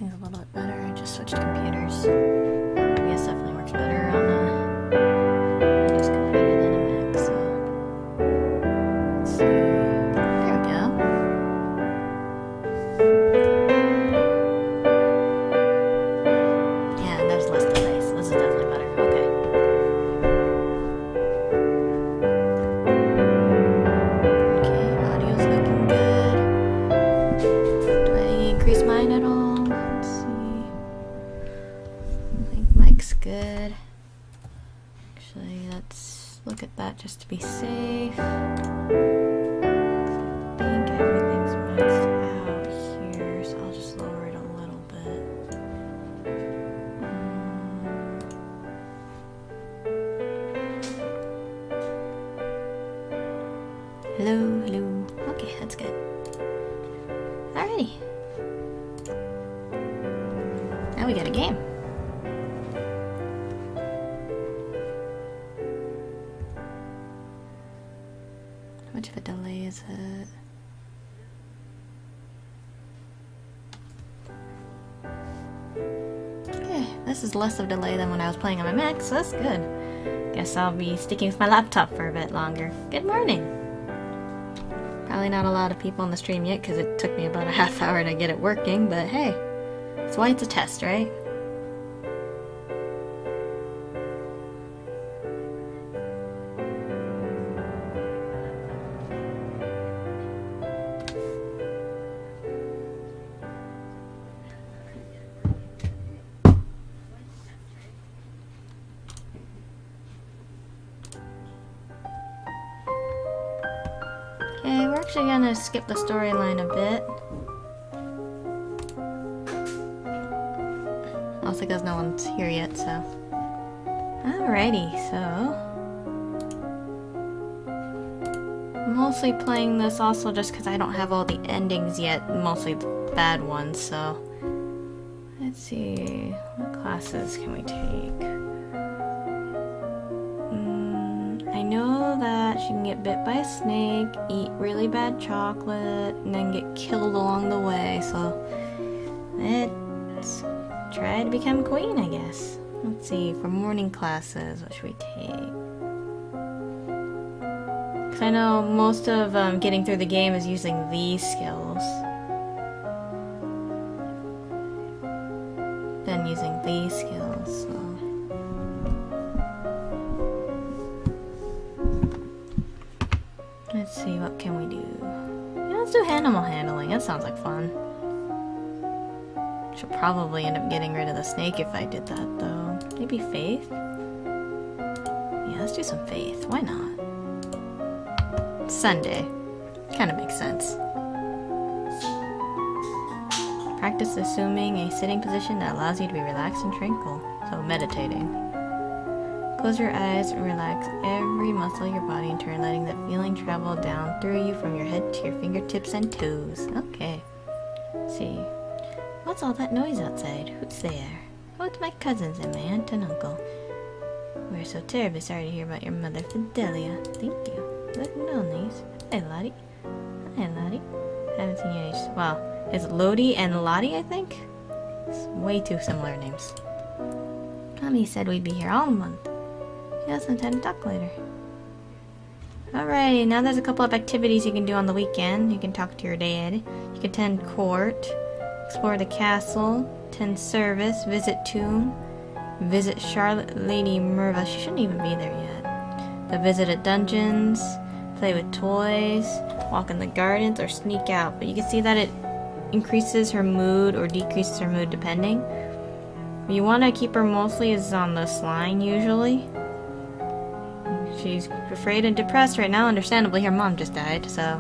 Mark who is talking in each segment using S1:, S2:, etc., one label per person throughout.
S1: thing's a little bit better. I just switched computers. OBS definitely works better on a Windows computer than a Mac, so let's see. There we go. Yeah, there's less delay, so this is definitely better. Okay. Okay, audio's looking good. Do I increase mine at all? Let's see. I think mic's good. Actually, let's look at that just to be safe. I think everything's maxed out here, so I'll just lower it a little bit. Hello, hello. Okay, that's good. Alrighty. Now we got a game. How much of a delay is it? Okay, this is less of a delay than when I was playing on my Mac, so that's good. Guess I'll be sticking with my laptop for a bit longer. Good morning! Probably not a lot of people on the stream yet because it took me about a half hour to get it working, but hey, that's why it's a test, right? Okay, we're actually gonna skip the storyline a bit. Also because no one's here yet, so. Alrighty, so. I'm mostly playing this also just because I don't have all the endings yet, mostly the bad ones, so. Let's see, what classes can we take? I know that she can get bit by a snake, eat really bad chocolate, and then get killed along the way, so let's try to become queen, I guess. Let's see, for morning classes, what should we take? Because I know most of getting through the game is using these skills. Then using these skills, so. Let's see, what can we do? Yeah, let's do animal handling. That sounds like fun. Should probably end up getting rid of the snake if I did that, though. Maybe faith? Yeah, let's do some faith. Why not? It's Sunday. Kind of makes sense. Practice assuming a sitting position that allows you to be relaxed and tranquil. So, meditating. Close your eyes and relax every muscle of your body in turn, letting that feeling travel down through you from your head to your fingertips and toes. Okay. Let's see. What's all that noise outside? Who's there? Oh, it's my cousins and my aunt and uncle. We're so terribly sorry to hear about your mother, Fidelia. Thank you. Good niece. Hi, Lottie. Hi, Lottie. Haven't seen you in ages. Wow. It's Lodi and Lottie, I think? It's way too similar names. Mommy said we'd be here all month. She doesn't intend to talk later. Alright, now there's a couple of activities you can do on the weekend. You can talk to your dad. You can attend court, explore the castle, attend service, visit tomb, visit Charlotte Lady Merva. She shouldn't even be there yet. But visit at dungeons, play with toys, walk in the gardens, or sneak out. But you can see that it increases her mood or decreases her mood depending. What you want to keep her mostly is on this line usually. She's afraid and depressed right now, understandably. Her mom just died, so.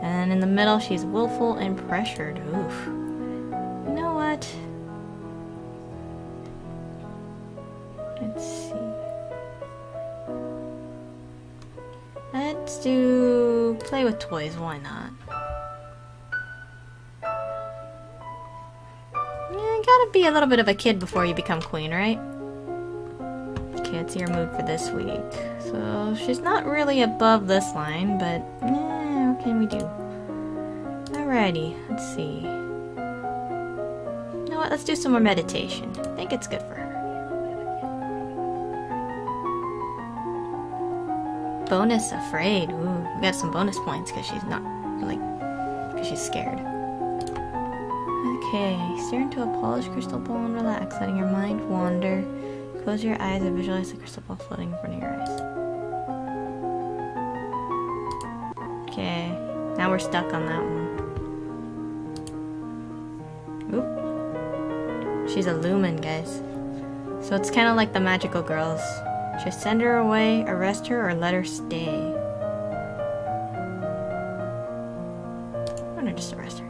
S1: And in the middle, she's willful and pressured. Oof. You know what? Let's see. Let's do play with toys. Why not? Yeah, you gotta be a little bit of a kid before you become queen, right? Okay, let's see her mood for this week. So, she's not really above this line, but what can we do? Alrighty, let's see. what? Let's do some more meditation. I think it's good for her. Bonus afraid. Ooh, we got some bonus points because she's not, like, because she's scared. Okay, stare into a polished crystal ball and relax, letting your mind wander. Close your eyes and visualize the crystal ball floating in front of your eyes. Okay, now we're stuck on that one. Oop. She's a lumen, guys. So it's kind of like the magical girls. Just send her away, arrest her, or let her stay. Why not just arrest her?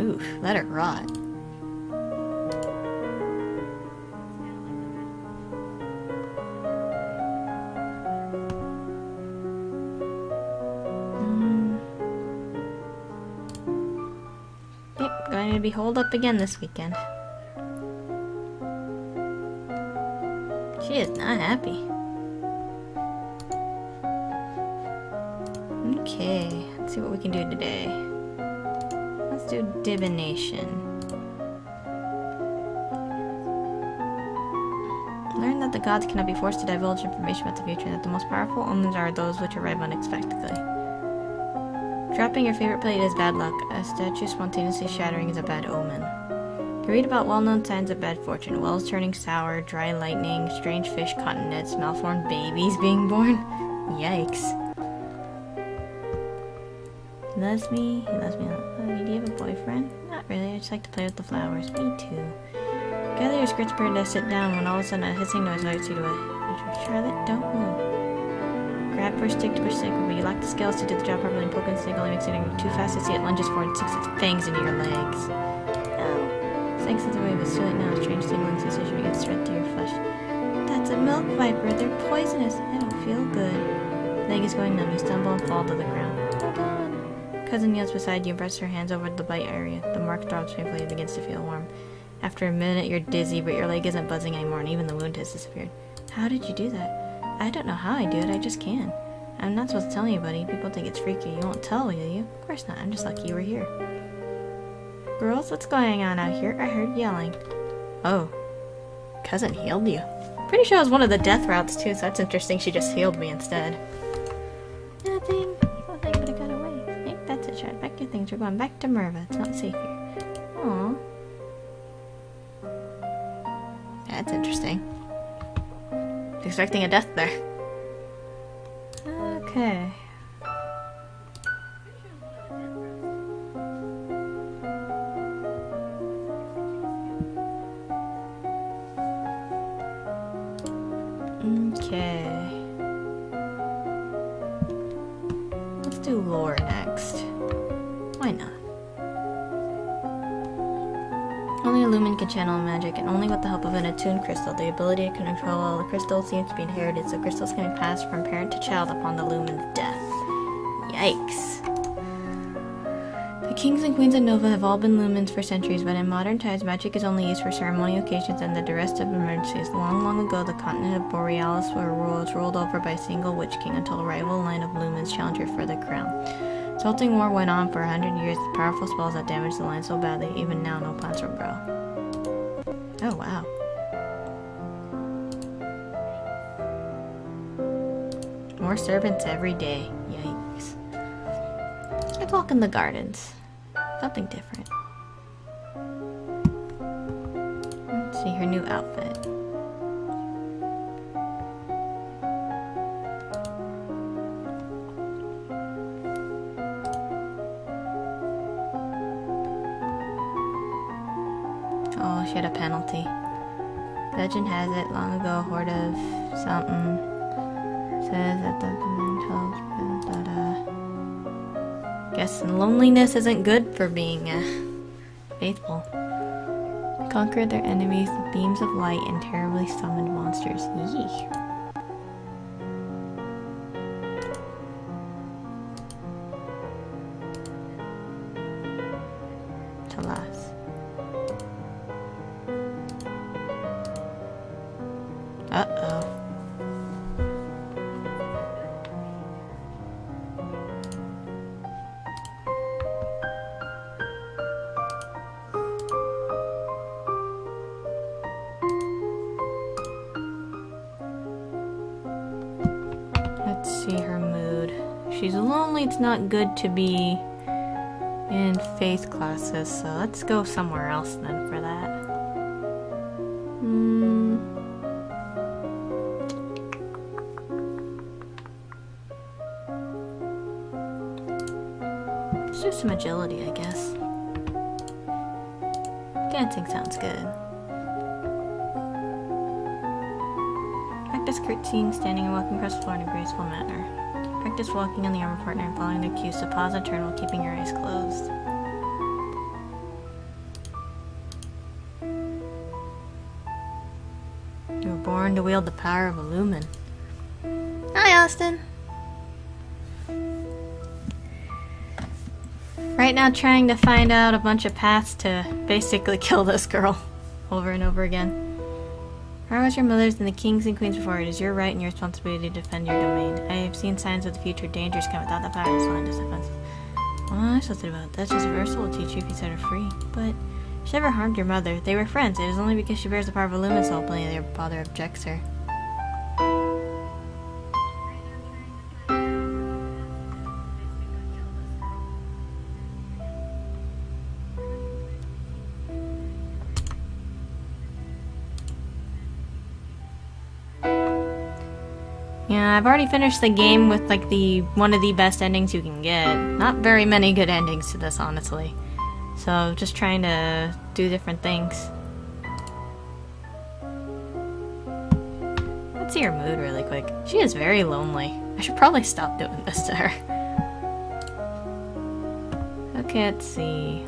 S1: Oof, let her rot. Yep, going to be holed up again this weekend. She is not happy. Okay, let's see what we can do today. Let's do divination. Learn that the gods cannot be forced to divulge information about the future, and that the most powerful omens are those which arrive unexpectedly. Dropping your favorite plate is bad luck. A statue spontaneously shattering is a bad omen. You read about well-known signs of bad fortune: wells turning sour, dry lightning, strange fish caught in nets, malformed babies being born. Yikes. He loves me. He loves me. Oh, do you have a boyfriend? Not really. I just like to play with the flowers. Me too. Gather your skirts, bird, to sit down when all of a sudden a hissing noise alerts you to it. Charlotte, don't move. Grab for a stick to push the snake, but you lack the skills to do the job properly, and poking the snake only makes it too fast to see it lunges forward and sticks its fangs into your legs. Ow. Snake sends away, but too late now. A strange tingling sensation begins to spread through your flesh. That's a milk viper. They're poisonous. I don't feel good. Leg is going numb. You stumble and fall to the ground. Hold on. Cousin kneels beside you and presses her hands over the bite area. The mark throbs painfully and begins to feel warm. After a minute, you're dizzy, but your leg isn't buzzing anymore, and even the wound has disappeared. How did you do that? I don't know how I do it, I just can. I'm not supposed to tell anybody. People think it's freaky. You won't tell, will you? Of course not. I'm just lucky you were here. Girls, what's going on out here? I heard yelling. Oh. Cousin healed you. Pretty sure it was one of the death routes, too, so that's interesting. She just healed me instead. Nothing. Nothing, but I got away. Hey, that's it, Chad. Pack your things. We're going back to Merva. It's not safe here. Aww. That's interesting. Expecting a death there. Okay. Okay. Let's do lore next. Why not? Only a lumen can channel magic, and only with the help of an attuned crystal. The ability to control the crystal seems to be inherited, so crystals can be passed from parent to child upon the lumen's death. Yikes. The kings and queens of Nova have all been lumens for centuries, but in modern times, magic is only used for ceremonial occasions and the duress of emergencies. Long, long ago, the continent of Borealis was ruled over by a single witch king until a rival line of lumens challenged her for the crown. Salting war went on for 100 years with powerful spells that damaged the line so badly, even now no plants will grow. Oh, wow. More servants every day. Yikes. Let's walk in the gardens. Something different. Let's see her new outfit. Oh, she had a penalty. Legend has it, long ago, a horde of something says that the guess loneliness isn't good for being faithful. Conquered their enemies with beams of light and terribly summoned monsters. Yee. Alas. Uh-oh. see her mood. She's lonely, it's not good to be in faith classes, so let's go somewhere else then for that. Let's do some agility, I guess. Dancing sounds good. Practice curtsying, standing and walking across the floor in a graceful manner. Practice walking on the arm of a partner and following their cues to pause and turn while keeping your eyes closed. You were born to wield the power of Illumin. Hi, Austin! Right now trying to find out a bunch of paths to basically kill this girl over and over again. Power was your mother's and the kings and queens before. It is your right and your responsibility to defend your domain. I have seen signs of the future dangers come without the power to stand as defenses. What am I supposed to do about it? That's just Versal will teach you if you set her free. But she never harmed your mother. They were friends. It is only because she bears the power of Illumin so openly that your father objects her. Yeah, I've already finished the game with like one of the best endings you can get. Not very many good endings to this, honestly. So just trying to do different things. Let's see her mood really quick. She is very lonely. I should probably stop doing this to her. Okay, let's see.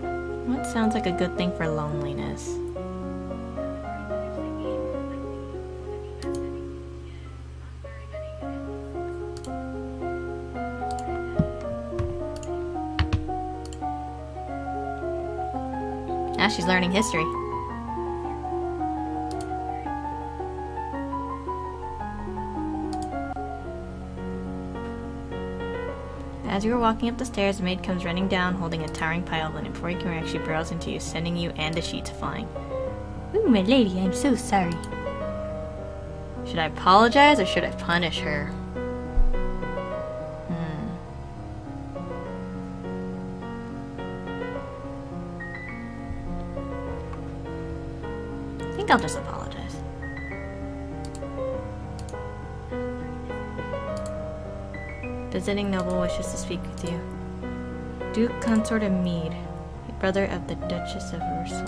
S1: What sounds like a good thing for loneliness? Now she's learning history. As you are walking up the stairs, a maid comes running down holding a towering pile of linen. Before you can react, she barrels into you, sending you and the sheets flying. Ooh, my lady, I'm so sorry. Should I apologize or should I punish her? I think I'll just apologize. Visiting noble wishes to speak with you. Duke Consort of Mead, brother of the Duchess of Ursel.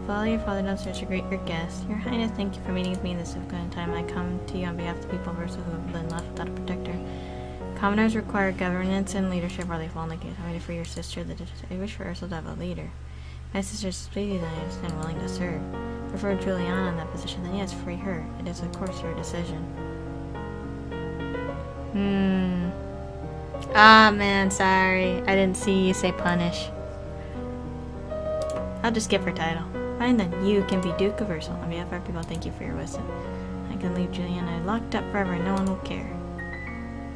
S1: Follow your father downstairs to greet your guests. Your Highness, thank you for meeting with me in this difficult time. I come to you on behalf of the people of Ursel who have been left without a protector. Commoners require governance and leadership or they fall in the case. I'm ready for your sister, the Duchess. I wish for Ursel to have a leader. My sister's pleased and willing to serve. Prefer Juliana in that position, then yes, free her. It is of course your decision. Ah man, sorry. I didn't see you say punish. I'll just give her title. Fine then, you can be Duke of Ursel. On behalf of our people, thank you for your wisdom. I can leave Juliana locked up forever and no one will care.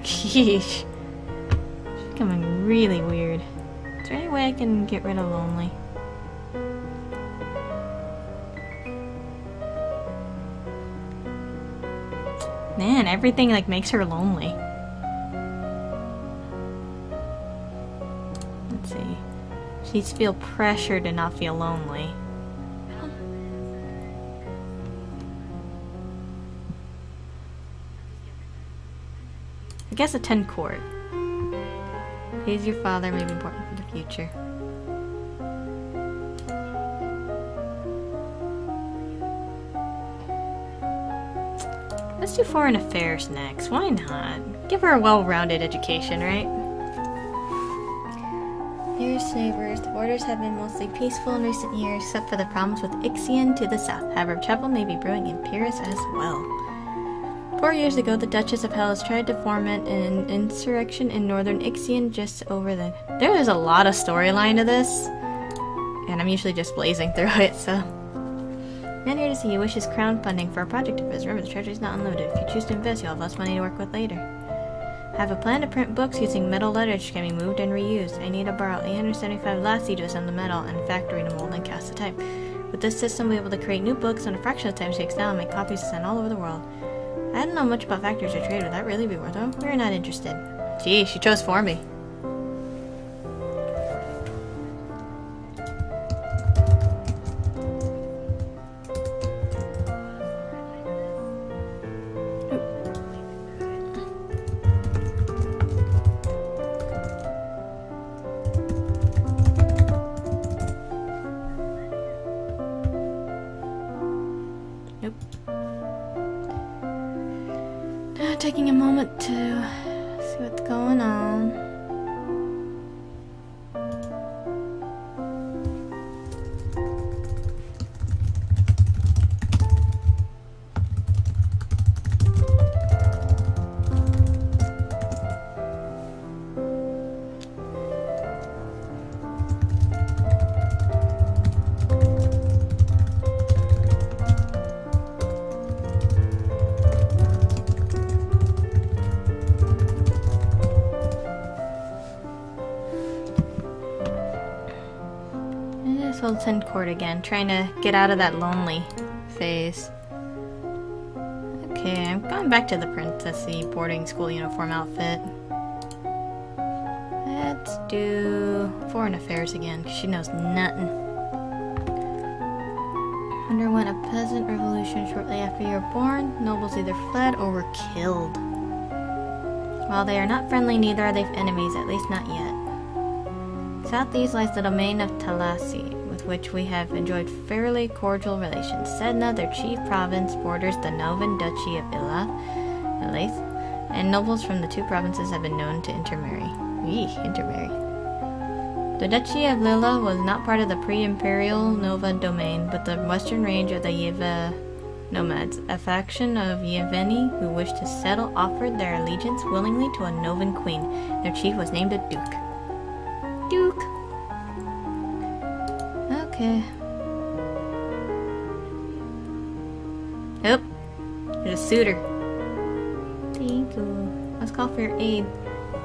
S1: Sheesh. She's becoming really weird. Is there any way I can get rid of lonely? Man, everything like makes her lonely. Let's see. She needs to feel pressure to not feel lonely. I guess attend court. Please your father may be important for the future. Let's do foreign affairs next. Why not? Give her a well-rounded education, right? Dearest neighbors, the borders have been mostly peaceful in recent years, except for the problems with Ixion to the south. However, trouble may be brewing in Pyrrhus as well. 4 years ago, the Duchess of Hellas tried to foment an insurrection in northern Ixion just over the... There is a lot of storyline to this, and I'm usually just blazing through it, so... Man here to see you wishes crown funding for a project of his. Remember, the treasury is not unlimited. If you choose to invest, you'll have less money to work with later. I have a plan to print books using metal letters which can be moved and reused. I need to borrow 875 lassie to assemble the metal and a factory to mold and cast the type. With this system, we'll be able to create new books in a fraction of the time it takes now and make copies to send all over the world. I don't know much about factories or trade. Would that really be worth it? We're not interested. Gee, she chose for me. Taking a moment to see what's going on. Sultan Court again, trying to get out of that lonely phase. Okay, I'm going back to the princessy boarding school uniform outfit. Let's do foreign affairs again, because she knows nothing. Underwent a peasant revolution shortly after you were born. Nobles either fled or were killed. While they are not friendly, neither are they enemies, at least not yet. Southeast lies the domain of Talasi, with which we have enjoyed fairly cordial relations. Sedna, their chief province, borders the Novan Duchy of Elaith, and nobles from the two provinces have been known to intermarry. The Duchy of Lilla was not part of the pre-imperial Nova domain, but the western range of the Yeva nomads. A faction of Yeveni who wished to settle offered their allegiance willingly to a Novan queen. Their chief was named a duke. Duke. Okay. Oh, there's a suitor. Thank you. Let's call for your aid.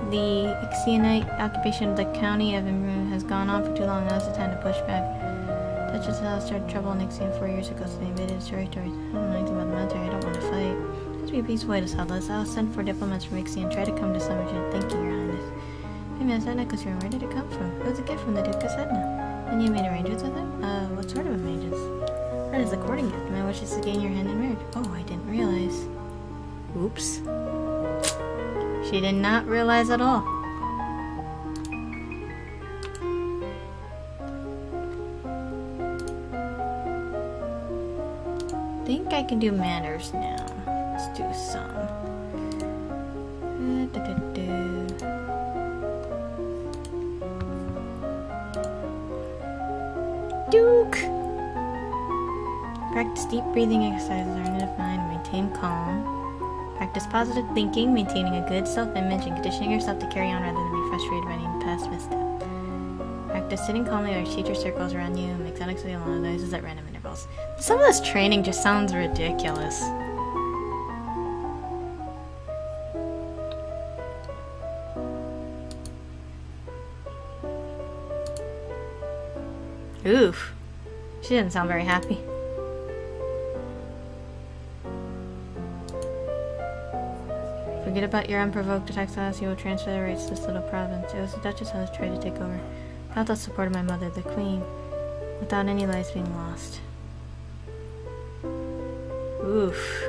S1: The Ixionite occupation of the county of Imru has gone on for too long. Now's the time to push back. Duchess Hell started trouble in Ixion 4 years ago, so they invaded its territories. I don't know anything about the military. I don't want to fight. It must be a peaceful way to settle this. I'll send for diplomats from Ixion. Try to come to some agreement. Thank you, Your Highness. Hey man, that necklace you're wearing, where did it come from? It was a gift from the Duke of Sedna. And you made arrangements with him? What sort of arrangements? That is the courting gift. My wish is to gain your hand in marriage. Oh, I didn't realize. Oops. She did not realize at all. I think I can do manners now. Let's do some. Duke! Practice deep breathing exercises are enough mind. Maintain calm. Practice positive thinking, maintaining a good self-image, and conditioning yourself to carry on rather than be frustrated by any past misstep. Practice sitting calmly while your teacher circles around you and makes unexpected loud noises at random intervals. Some of this training just sounds ridiculous. Oof. She didn't sound very happy. Forget about your unprovoked attacks on us. You will transfer the rights to this little province. It was the Duchess who tried to take over. Without the support of my mother, the Queen. Without any lives being lost. Oof.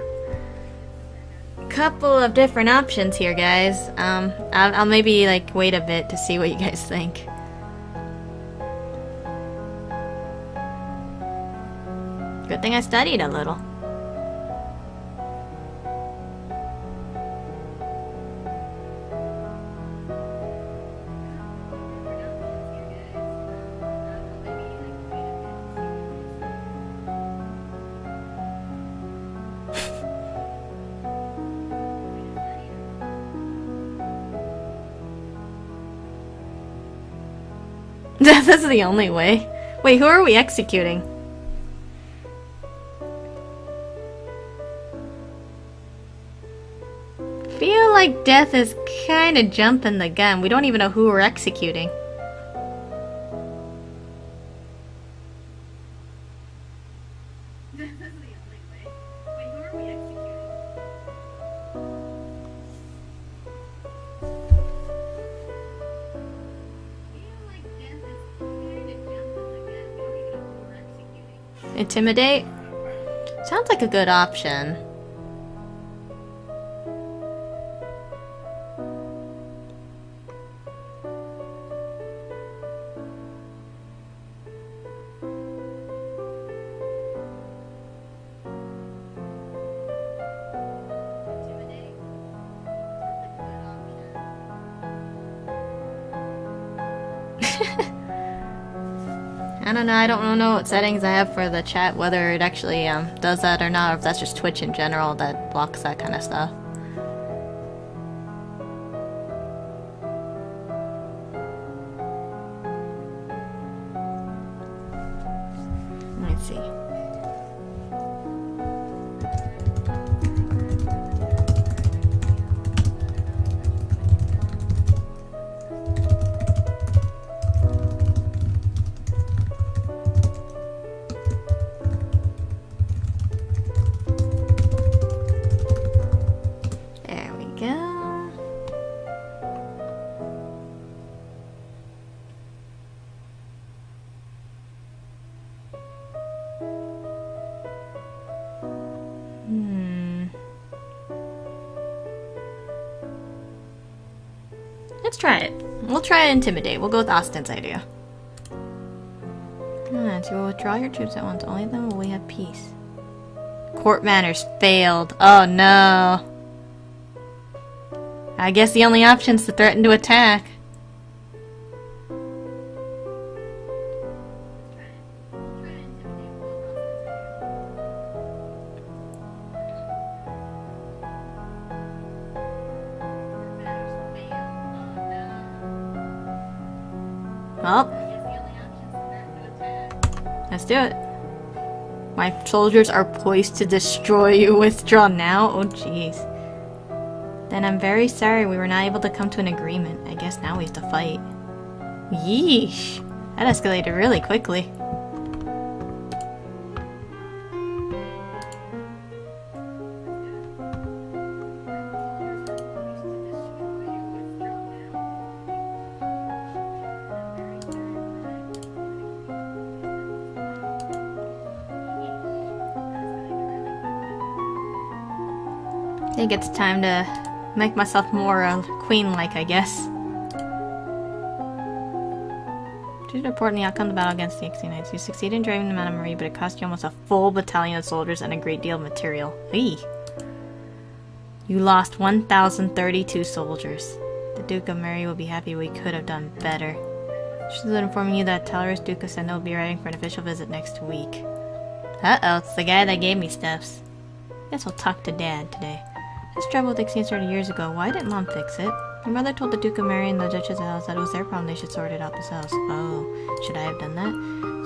S1: Couple of different options here, guys. I'll maybe like wait a bit to see what you guys think. Good thing I studied a little. That's the only way. Wait, who are we executing? Feel like death is kind of jumping the gun. We don't even know who we're executing. Intimidate? Sounds like a good option. I don't know, I don't know what settings I have for the chat, whether it actually does that or not, or if that's just Twitch in general that blocks that kind of stuff. Let me see. There we go. Let's try it. We'll try Intimidate. We'll go with Austin's idea. So you will withdraw your troops at once. Only then will we have peace. Court manners failed. Oh no. I guess the only option is to threaten to attack. Well, let's do it. My soldiers are poised to destroy you. Withdraw now? Oh jeez. Then I'm very sorry we were not able to come to an agreement. I guess now we have to fight. Yeesh. That escalated really quickly. I think it's time to make myself more queen-like, I guess. Due to report the outcome of the battle against the Ixie Knights, you succeeded in driving them out of Marie, but it cost you almost a full battalion of soldiers and a great deal of material. Eee. You lost 1,032 soldiers. The Duke of Mary will be happy. We could have done better. She's informing you that Tallerus Duke of Sendo will be arriving for an official visit next week. Uh-oh, it's the guy that gave me stuffs. Guess I'll talk to Dad today. This trouble with Ixie started years ago. Why didn't Mom fix it? My mother told the Duke of Mary and the Duchess of Alice that it was their problem, they should sort it out themselves. Oh, should I have done that?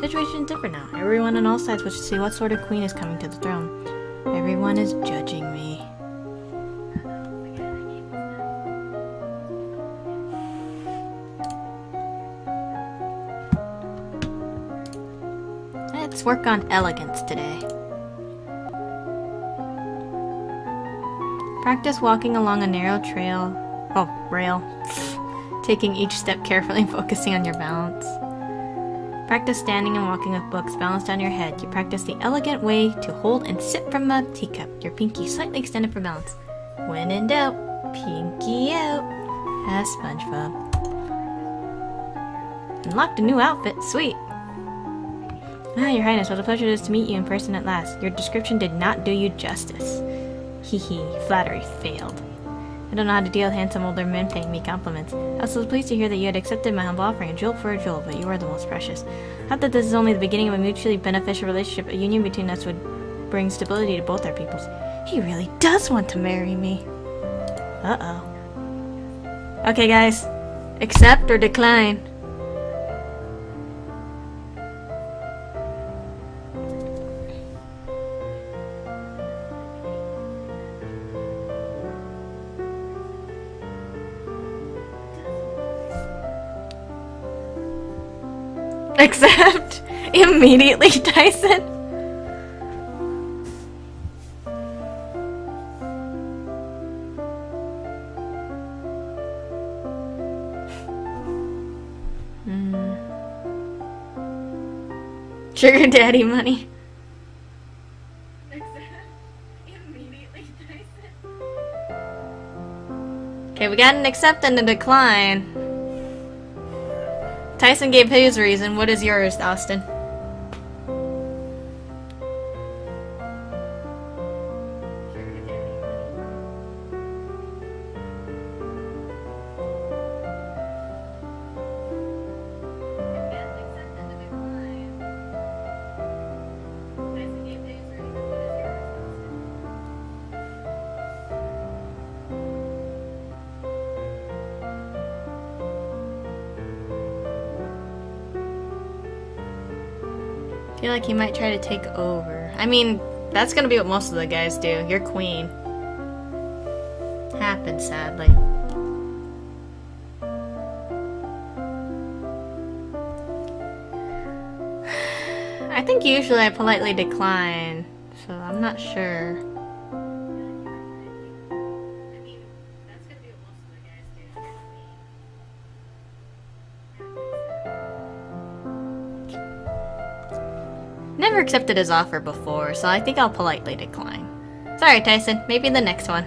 S1: The situation is different now. Everyone on all sides will see what sort of queen is coming to the throne. Everyone is judging me. Let's work on elegance today. Practice walking along a narrow rail. Taking each step carefully and focusing on your balance. Practice standing and walking with books balanced on your head. You practice the elegant way to hold and sip from a teacup, your pinky slightly extended for balance. When in doubt, pinky out. As SpongeBob. Unlocked a new outfit. Sweet. Ah, Your Highness, what a pleasure it is to meet you in person at last. Your description did not do you justice. Hee hee, flattery failed. I don't know how to deal with handsome older men paying me compliments. I was so pleased to hear that you had accepted my humble offering, a jewel for a jewel, but you are the most precious. I hope that this is only the beginning of a mutually beneficial relationship. A union between us would bring stability to both our peoples. He really does want to marry me. Uh-oh. Okay, guys. Accept or decline? Accept immediately, Tyson. Sugar daddy money. Okay, we got an accept and a decline. Tyson gave his reason. What is yours, Austin? I feel like he might try to take over. I mean, that's gonna be what most of the guys do. You're queen. Happens, sadly. I think usually I politely decline, so I'm not sure. Never accepted his offer before, so I think I'll politely decline. Sorry, Tyson. Maybe the next one.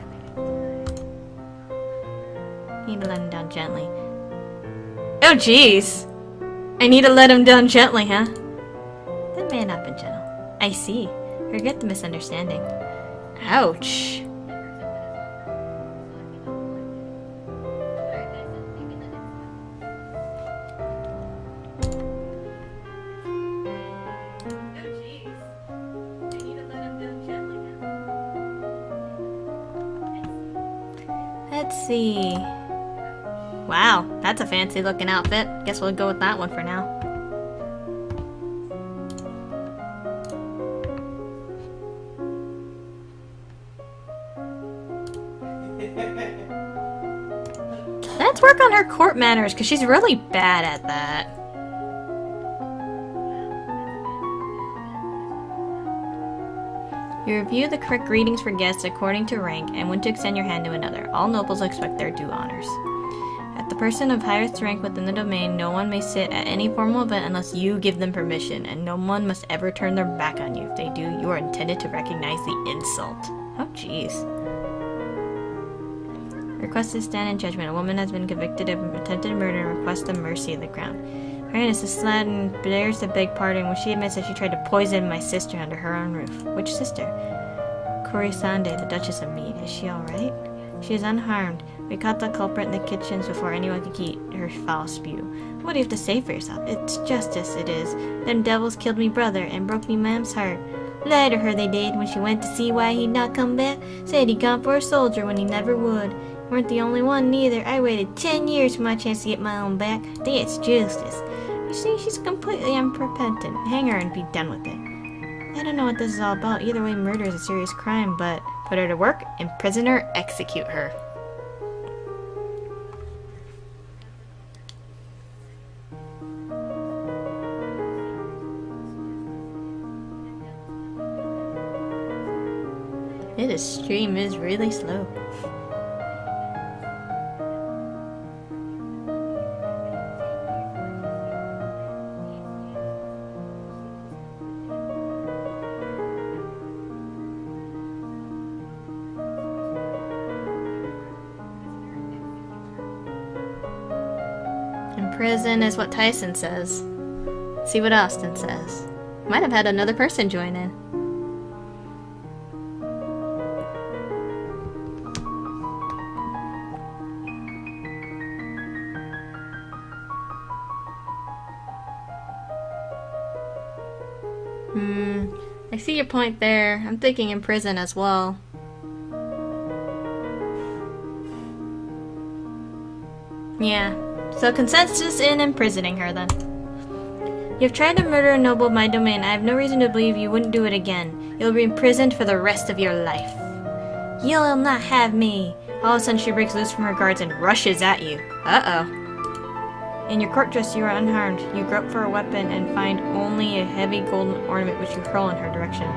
S1: Need to let him down gently. Oh, jeez. I need to let him down gently, huh? That may not have been gentle. I see. Forget the misunderstanding. Ouch. Let's see. Wow, that's a fancy looking outfit. Guess we'll go with that one for now. Let's work on her court manners, because she's really bad at that. You review the correct greetings for guests according to rank and when to extend your hand to another. All nobles expect their due honors. At the person of highest rank within the domain, no one may sit at any formal event unless you give them permission, and no one must ever turn their back on you. If they do, you are intended to recognize the insult. Oh, jeez. Request to stand in judgment. A woman has been convicted of attempted murder and requests the mercy of the crown. Her Highness is Slatin dares to beg pardon when she admits that she tried to poison my sister under her own roof. Which sister? Corisande, the Duchess of Mead. Is she alright? She is unharmed. We caught the culprit in the kitchens before anyone could eat her foul spew. What do you have to say for yourself? It's justice, it is. Them devils killed me brother and broke me mam's heart. Lied to her they did when she went to see why he'd not come back. Said he'd gone for a soldier when he never would. Weren't the only one neither. I waited 10 years for my chance to get my own back. That's justice. You see, she's completely unrepentant. Hang her and be done with it. I don't know what this is all about. Either way, murder is a serious crime, but put her to work, imprison her, execute her. This stream is really slow. Prison is what Tyson says. See what Austin says. Might have had another person join in. I see your point there. I'm thinking in prison as well. Yeah. So consensus in imprisoning her then. You've tried to murder a noble of my domain. I have no reason to believe you wouldn't do it again. You'll be imprisoned for the rest of your life. You'll not have me. All of a sudden she breaks loose from her guards and rushes at you. Uh-oh. In your court dress you are unharmed. You grope for a weapon and find only a heavy golden ornament which you hurl in her direction.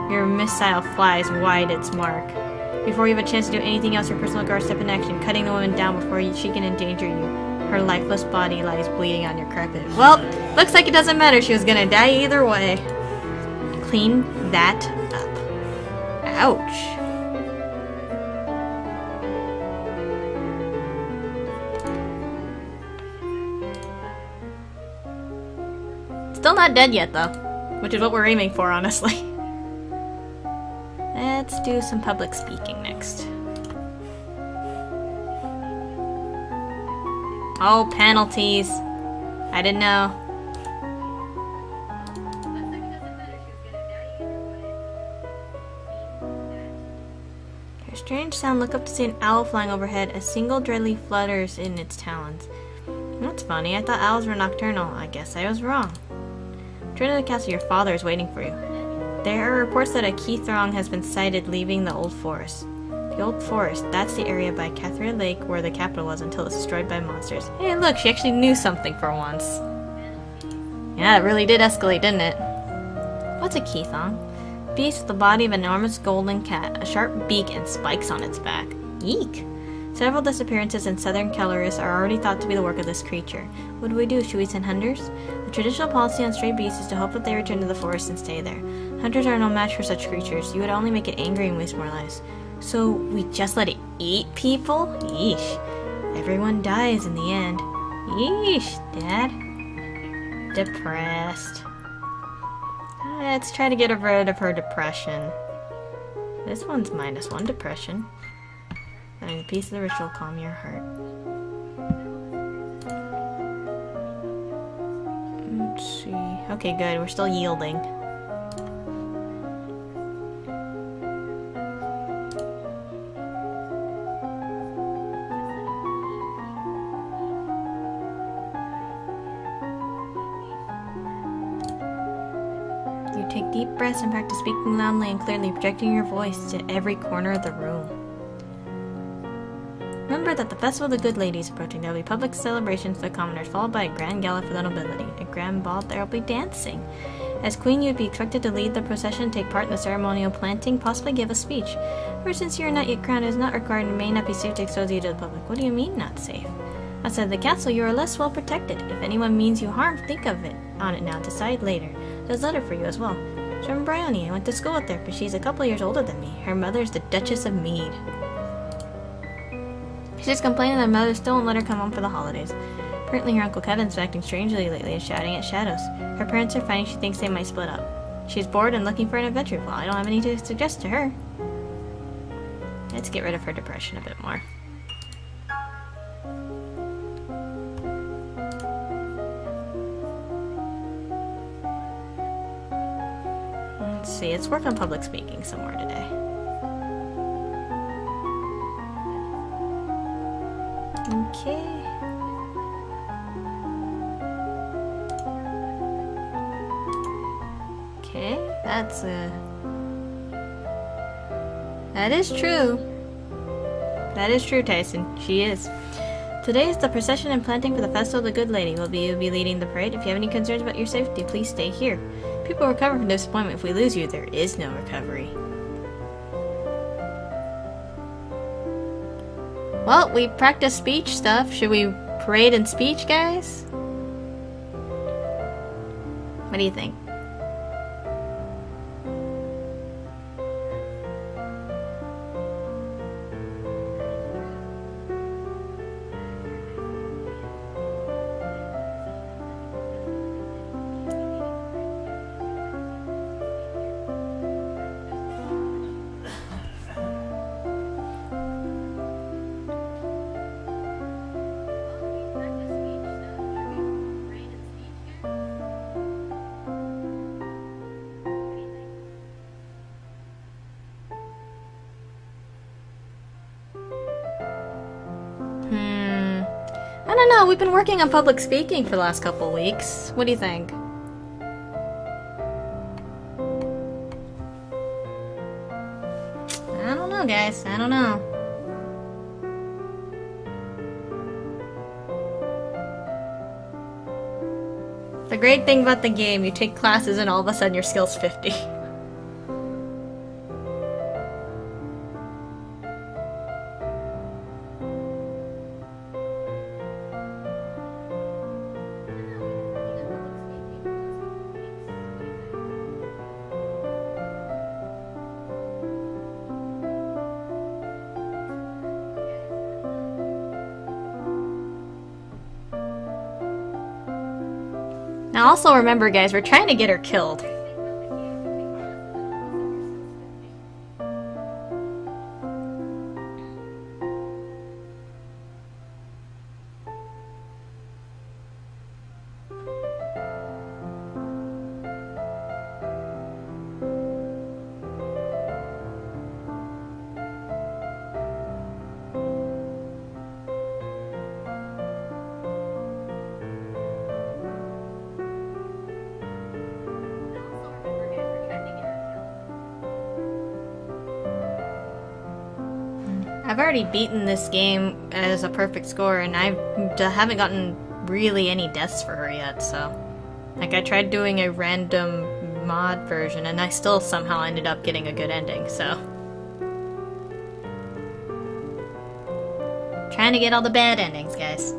S1: Your missile flies wide its mark. Before you have a chance to do anything else, your personal guards step in action, cutting the woman down before she can endanger you. Her lifeless body lies bleeding on your carpet. Well, looks like it doesn't matter. She was gonna die either way. Clean that up. Ouch. Still not dead yet, though. Which is what we're aiming for, honestly. Let's do some public speaking next. Oh, penalties. I didn't know. A strange sound. Look up to see an owl flying overhead. A single dread leaf flutters in its talons. That's funny. I thought owls were nocturnal. I guess I was wrong. Return to the castle. Your father is waiting for you. There are reports that a key throng has been sighted leaving the Old Forest. The Old Forest, that's the area by Catherine Lake where the capital was until it was destroyed by monsters. Hey, look, she actually knew something for once. Yeah, it really did escalate, didn't it? What's a key throng? Beast with the body of an enormous golden cat, a sharp beak, and spikes on its back. Eek! Several disappearances in southern Kelleris are already thought to be the work of this creature. What do we do? Should we send hunters? The traditional policy on stray beasts is to hope that they return to the forest and stay there. Hunters are no match for such creatures. You would only make it angry and waste more lives. So we just let it eat people? Yeesh. Everyone dies in the end. Yeesh, Dad. Depressed. Let's try to get rid of her depression. This one's -1 depression. Letting the piece of the ritual calm your heart. Let's see. Okay, good. We're still yielding. You take deep breaths and practice speaking loudly and clearly, projecting your voice to every corner of the room. Remember that the Festival of the Good Lady is approaching. There will be public celebrations for the commoners, followed by a grand gala for the nobility. A grand ball, there will be dancing. As queen, you would be expected to lead the procession, take part in the ceremonial planting, possibly give a speech. For since you are not yet crowned, it is not required and may not be safe to expose you to the public. What do you mean, not safe? Outside the castle, you are less well protected. If anyone means you harm, think of it on it now. Decide later. There's a letter for you as well. She's from Bryony. I went to school with her, but she's a couple years older than me. Her mother's the Duchess of Mead. She's complaining that her mother still won't let her come home for the holidays. Apparently her Uncle Kevin's been acting strangely lately and shouting at shadows. Her parents are fighting. She thinks they might split up. She's bored and looking for an adventure. Well, I don't have any to suggest to her. Let's get rid of her depression a bit more. Let's see. Let's work on public speaking some more today. Okay. Okay, that's that is true. That is true, Tyson. She is. Today is the procession and planting for the Festival of the Good Lady. You'll be leading the parade. If you have any concerns about your safety, please stay here. People recover from disappointment. If we lose you, there is no recovery. Well, we practiced speech stuff. Should we parade and speech, guys? What do you think? I don't know, we've been working on public speaking for the last couple weeks. What do you think? I don't know, guys. I don't know. The great thing about the game, you take classes and all of a sudden your skill's 50. Now also remember, guys, we're trying to get her killed. I've already beaten this game as a perfect score, and I haven't gotten really any deaths for her yet, so... Like, I tried doing a random mod version, and I still somehow ended up getting a good ending, so... Trying to get all the bad endings, guys.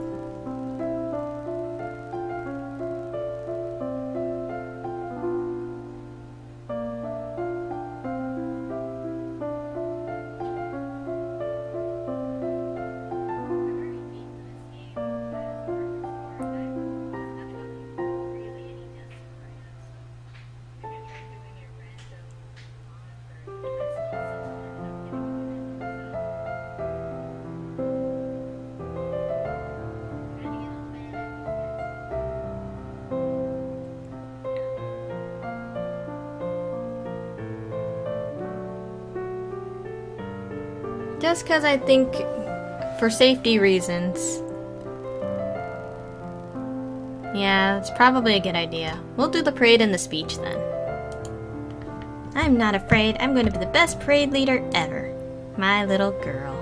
S1: Just because I think, for safety reasons. Yeah, it's probably a good idea. We'll do the parade and the speech then. I'm not afraid. I'm going to be the best parade leader ever. My little girl.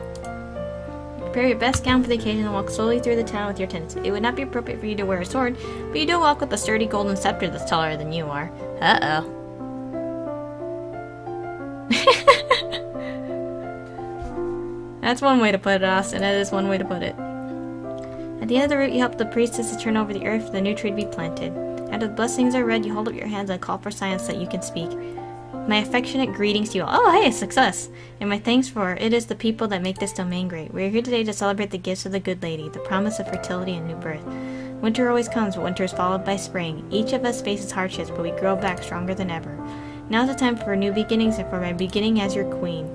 S1: Prepare your best gown for the occasion and walk slowly through the town with your attendants. It would not be appropriate for you to wear a sword, but you do walk with a sturdy golden scepter that's taller than you are. Uh-oh. That's one way to put it, Austin. That is one way to put it. At the end of the route, you help the priestess to turn over the earth for the new tree to be planted. After the blessings are read, you hold up your hands and call for silence so that you can speak. My affectionate greetings to you all. Oh, hey, success! And my thanks for it is the people that make this domain great. We are here today to celebrate the gifts of the good lady, the promise of fertility and new birth. Winter always comes, but winter is followed by spring. Each of us faces hardships, but we grow back stronger than ever. Now is the time for new beginnings and for my beginning as your queen.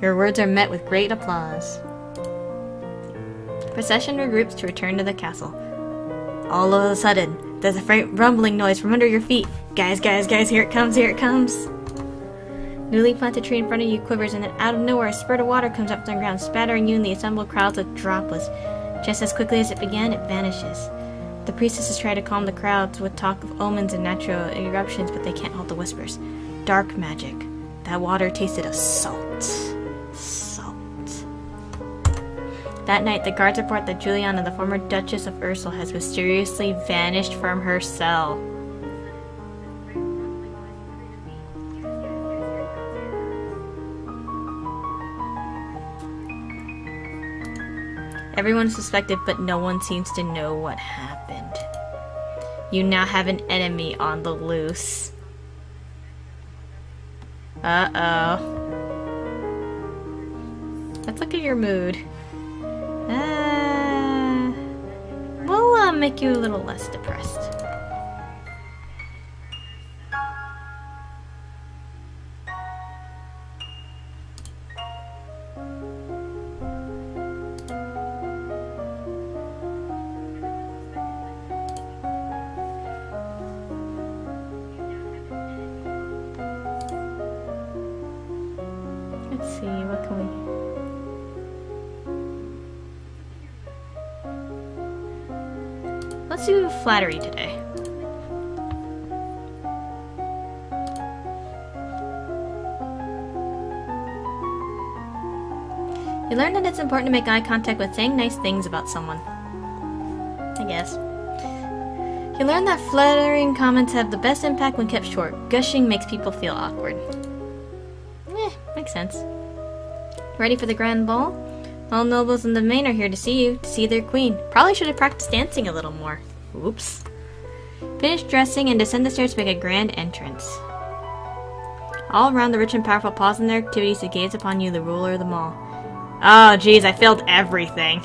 S1: Your words are met with great applause. The procession regroups to return to the castle. All of a sudden, there's a faint rumbling noise from under your feet. Guys, here it comes, here it comes. Newly planted tree in front of you quivers, and then out of nowhere, a spurt of water comes up from the ground, spattering you and the assembled crowds with droplets. Just as quickly as it began, it vanishes. The priestesses try to calm the crowds with talk of omens and natural eruptions, but they can't halt the whispers. Dark magic. That water tasted of salt. That night, the guards report that Juliana, the former Duchess of Ursel, has mysteriously vanished from her cell. Everyone suspected, but no one seems to know what happened. You now have an enemy on the loose. Uh-oh. Let's look at your mood. We'll make you a little less depressed. Let's see, what can we... Let's do flattery today. You learn that it's important to make eye contact with saying nice things about someone. I guess. You learn that flattering comments have the best impact when kept short. Gushing makes people feel awkward. Makes sense. Ready for the grand ball? All nobles in the domain are here to see you, to see their queen. Probably should have practiced dancing a little more. Oops. Finish dressing and descend the stairs to make a grand entrance. All around, the rich and powerful pause in their activities to gaze upon you, the ruler of them all. Oh, geez, I failed everything.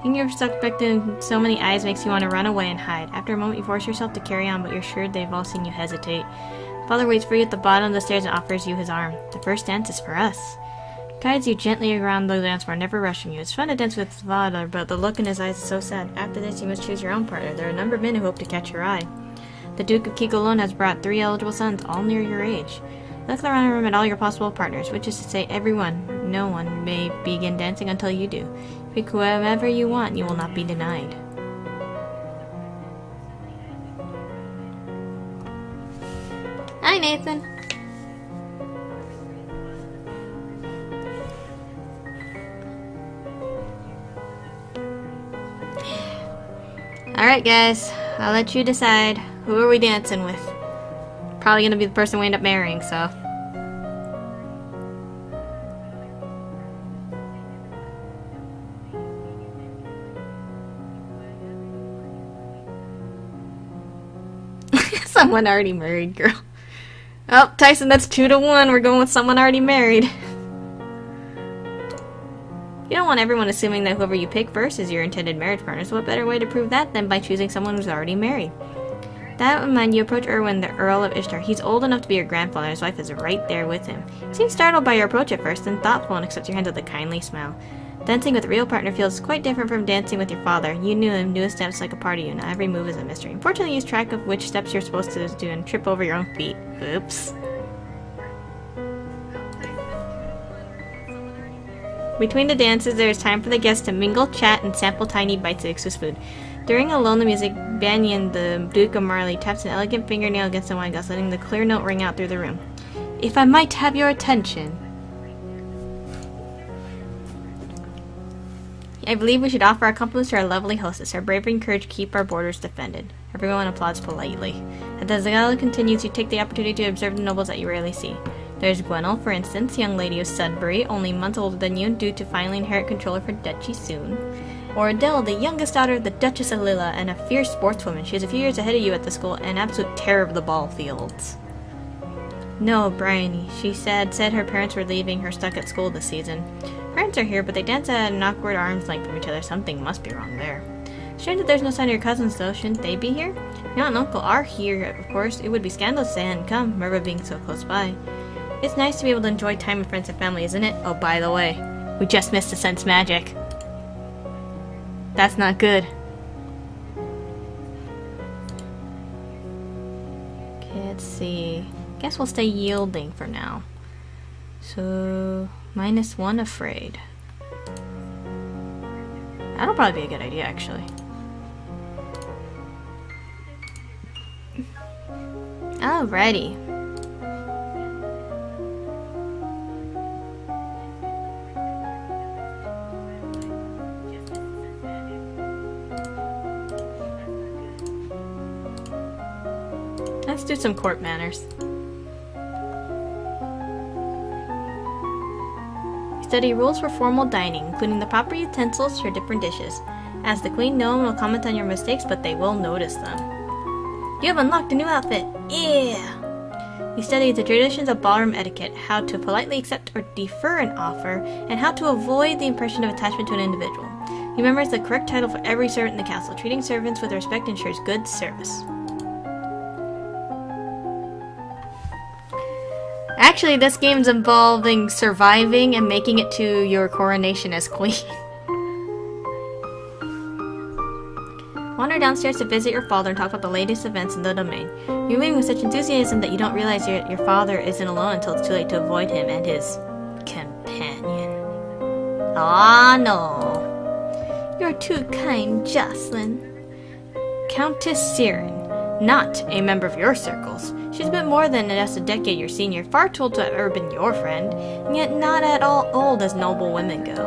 S1: Being you're suspect in so many eyes makes you want to run away and hide. After a moment, you force yourself to carry on, but you're sure they've all seen you hesitate. Father waits for you at the bottom of the stairs and offers you his arm. The first dance is for us. Guides you gently around the dance floor, never rushing you. It's fun to dance with Father, but the look in his eyes is so sad. After this, you must choose your own partner. There are a number of men who hope to catch your eye. The Duke of Kiko alone has brought 3 eligible sons, all near your age. Look around the room at all your possible partners, which is to say everyone. No one may begin dancing until you do. Pick whoever you want, you will not be denied. Hi, Nathan. Alright guys, I'll let you decide. Who are we dancing with? Probably gonna be the person we end up marrying, so. Someone already married, girl. Oh, Tyson, that's 2-1. We're going with someone already married. You don't want everyone assuming that whoever you pick first is your intended marriage partner, so what better way to prove that than by choosing someone who's already married? That in mind, you approach Erwin, the Earl of Ishtar. He's old enough to be your grandfather, and his wife is right there with him. He seems startled by your approach at first, then thoughtful and accepts your hand with a kindly smile. Dancing with a real partner feels quite different from dancing with your father. You knew him, knew his steps like a part of you, now every move is a mystery. Unfortunately, you lose track of which steps you're supposed to do and trip over your own feet. Oops. Between the dances, there is time for the guests to mingle, chat, and sample tiny bites of Ixu's food. During a lull in the music, Banyan, the Duke of Marley, taps an elegant fingernail against the wine glass, letting the clear note ring out through the room. If I might have your attention. I believe we should offer our compliments to our lovely hostess. Her bravery and courage keep our borders defended. Everyone applauds politely. As the gala continues, you take the opportunity to observe the nobles that you rarely see. There's Gwenel, for instance, young lady of Sudbury, only months older than you, due to finally inherit control of her duchy soon. Or Adele, the youngest daughter of the Duchess of Lilla, and a fierce sportswoman. She is a few years ahead of you at the school, and an absolute terror of the ball fields. No, Bryony, she said her parents were leaving her stuck at school this season. Parents are here, but they dance at an awkward arm's length from each other. Something must be wrong there. Strange that there's no sign of your cousins, though. Shouldn't they be here? Your aunt and uncle are here, of course. It would be scandalous if they hadn't come, Merva being so close by. It's nice to be able to enjoy time with friends and family, isn't it? Oh, by the way, we just missed the sense magic. That's not good. Okay, let's see. Guess we'll stay yielding for now. So, -1 afraid. That'll probably be a good idea, actually. Alrighty. Let's do some court manners. Study rules for formal dining, including the proper utensils for different dishes. As the queen, no one will comment on your mistakes, but they will notice them. You have unlocked a new outfit! Yeah! You study the traditions of ballroom etiquette, how to politely accept or defer an offer, and how to avoid the impression of attachment to an individual. You memorize the correct title for every servant in the castle. Treating servants with respect ensures good service. Actually, this game's involving surviving and making it to your coronation as queen. Wander downstairs to visit your father and talk about the latest events in the domain. You're moving with such enthusiasm that you don't realize your father isn't alone until it's too late to avoid him and his companion. Ah, no. You're too kind, Jocelyn. Countess Siren, not a member of your circles. She's been more than just a decade your senior, far too old to have ever been your friend, and yet not at all old as noble women go.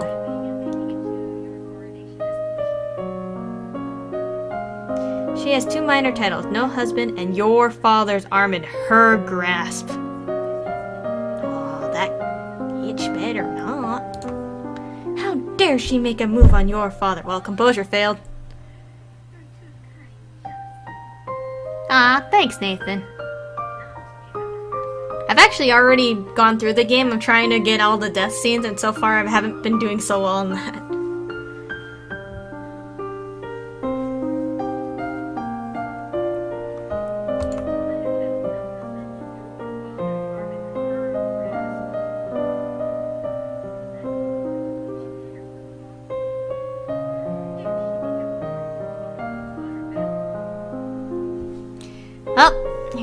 S1: She has 2 minor titles, no husband, and your father's arm in her grasp. Oh, that itch better not. How dare she make a move on your father? Well, composure failed. Ah, thanks, Nathan. I've actually already gone through the game. I'm trying to get all the death scenes, and so far I haven't been doing so well on that.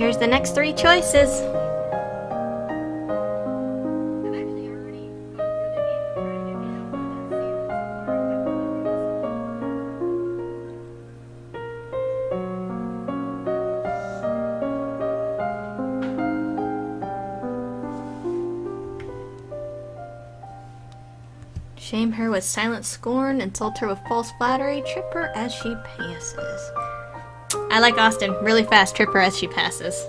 S1: here's the next 3 choices. Shame her with silent scorn, insult her with false flattery, trip her as she passes. I like Austin. Really fast, trip her as she passes.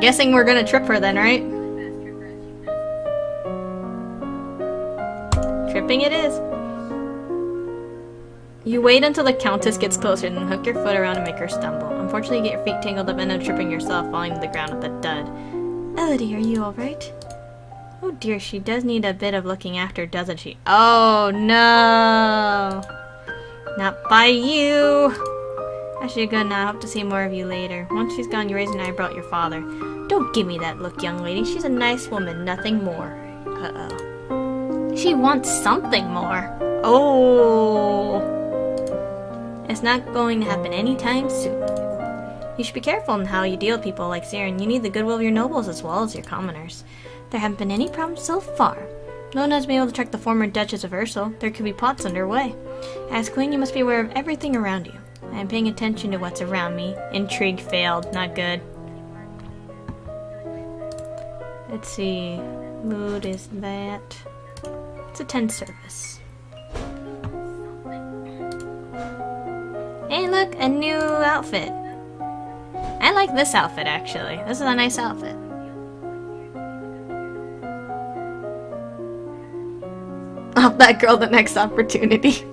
S1: Guessing we're gonna trip her then, right? Tripping it is. You wait until the Countess gets closer, then hook your foot around and make her stumble. Unfortunately, you get your feet tangled up and end up tripping yourself, falling to the ground with a dud. Elodie, are you alright? Oh dear, she does need a bit of looking after, doesn't she? Oh no! Not by you! Actually, good now. I hope to see more of you later. Once she's gone, you raise an eyebrow at your father. Don't give me that look, young lady. She's a nice woman, nothing more. Uh-oh. She wants something more. Oh! It's not going to happen anytime soon. You should be careful in how you deal with people like Siren. You need the goodwill of your nobles as well as your commoners. There haven't been any problems so far. No one has been able to track the former Duchess of Ursel. There could be plots underway. As queen, you must be aware of everything around you. I am paying attention to what's around me. Intrigue failed. Not good. Let's see. Mood is that. It's a 10 service. Hey look, a new outfit. I like this outfit actually. This is a nice outfit. Off that girl the next opportunity.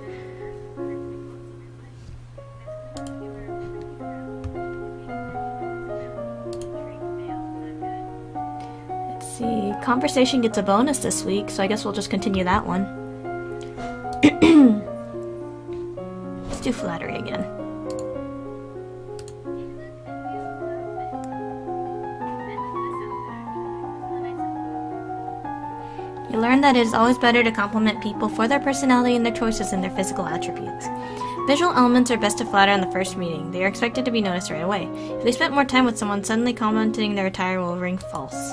S1: See, conversation gets a bonus this week, so I guess we'll just continue that one. Let's do flattery again. You learn that it is always better to compliment people for their personality and their choices than their physical attributes. Visual elements are best to flatter in the first meeting. They are expected to be noticed right away. If they spent more time with someone, suddenly commenting their attire will ring false.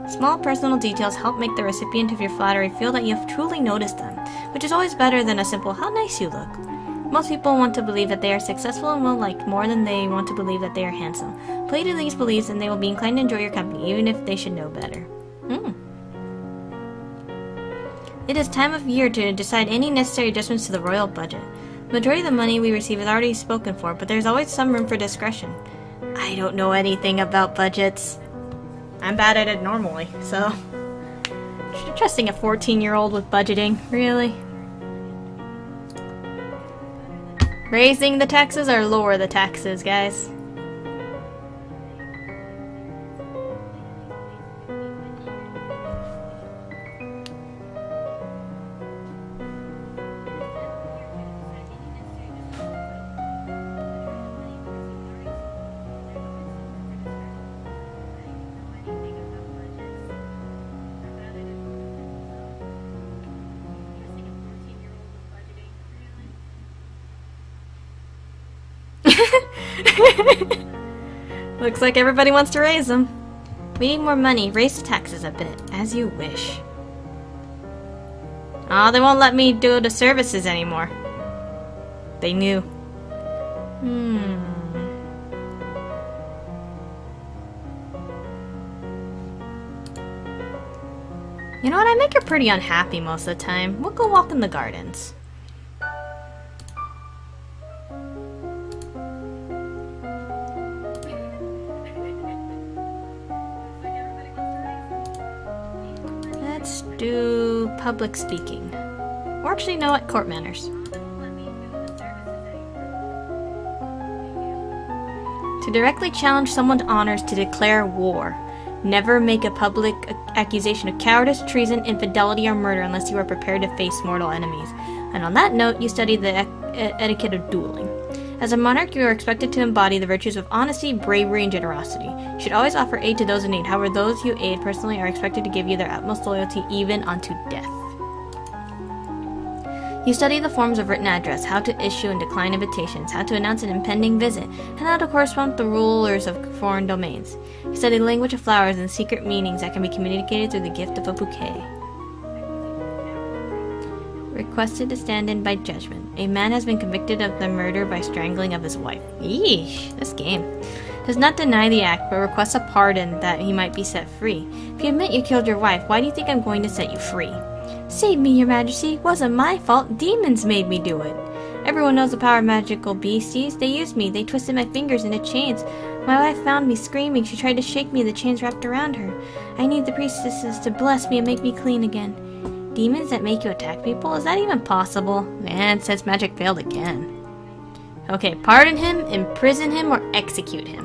S1: Small personal details help make the recipient of your flattery feel that you have truly noticed them, which is always better than a simple, how nice you look. Most people want to believe that they are successful and well liked more than they want to believe that they are handsome. Play to these beliefs and they will be inclined to enjoy your company, even if they should know better. It is time of year to decide any necessary adjustments to the royal budget. The majority of the money we receive is already spoken for, but there's always some room for discretion. I don't know anything about budgets. I'm bad at it normally, so... Trusting a 14-year-old with budgeting, really? Raising the taxes or lower the taxes, guys? Looks like everybody wants to raise them. We need more money. Raise the taxes a bit, as you wish. Aw, they won't let me do the services anymore. They knew. You know what? I make her pretty unhappy most of the time. We'll go walk in the gardens. Let's do public speaking. Or actually, no, what? Court manners. To directly challenge someone's honors to declare war. Never make a public accusation of cowardice, treason, infidelity, or murder unless you are prepared to face mortal enemies. And on that note, you study the etiquette of dueling. As a monarch, you are expected to embody the virtues of honesty, bravery, and generosity. You should always offer aid to those in need. However, those you aid personally are expected to give you their utmost loyalty, even unto death. You study the forms of written address, how to issue and decline invitations, how to announce an impending visit, and how to correspond with the rulers of foreign domains. You study the language of flowers and secret meanings that can be communicated through the gift of a bouquet. Requested to stand in by judgment. A man has been convicted of the murder by strangling of his wife. Yeesh, this game. Does not deny the act, but requests a pardon that he might be set free. If you admit you killed your wife, why do you think I'm going to set you free? Save me, your majesty. Wasn't my fault. Demons made me do it. Everyone knows the power of magical beasties. They used me. They twisted my fingers into chains. My wife found me screaming. She tried to shake me. The chains wrapped around her. I need the priestesses to bless me and make me clean again. Demons that make you attack people? Is that even possible? Man, since magic failed again. Okay, pardon him, imprison him, or execute him.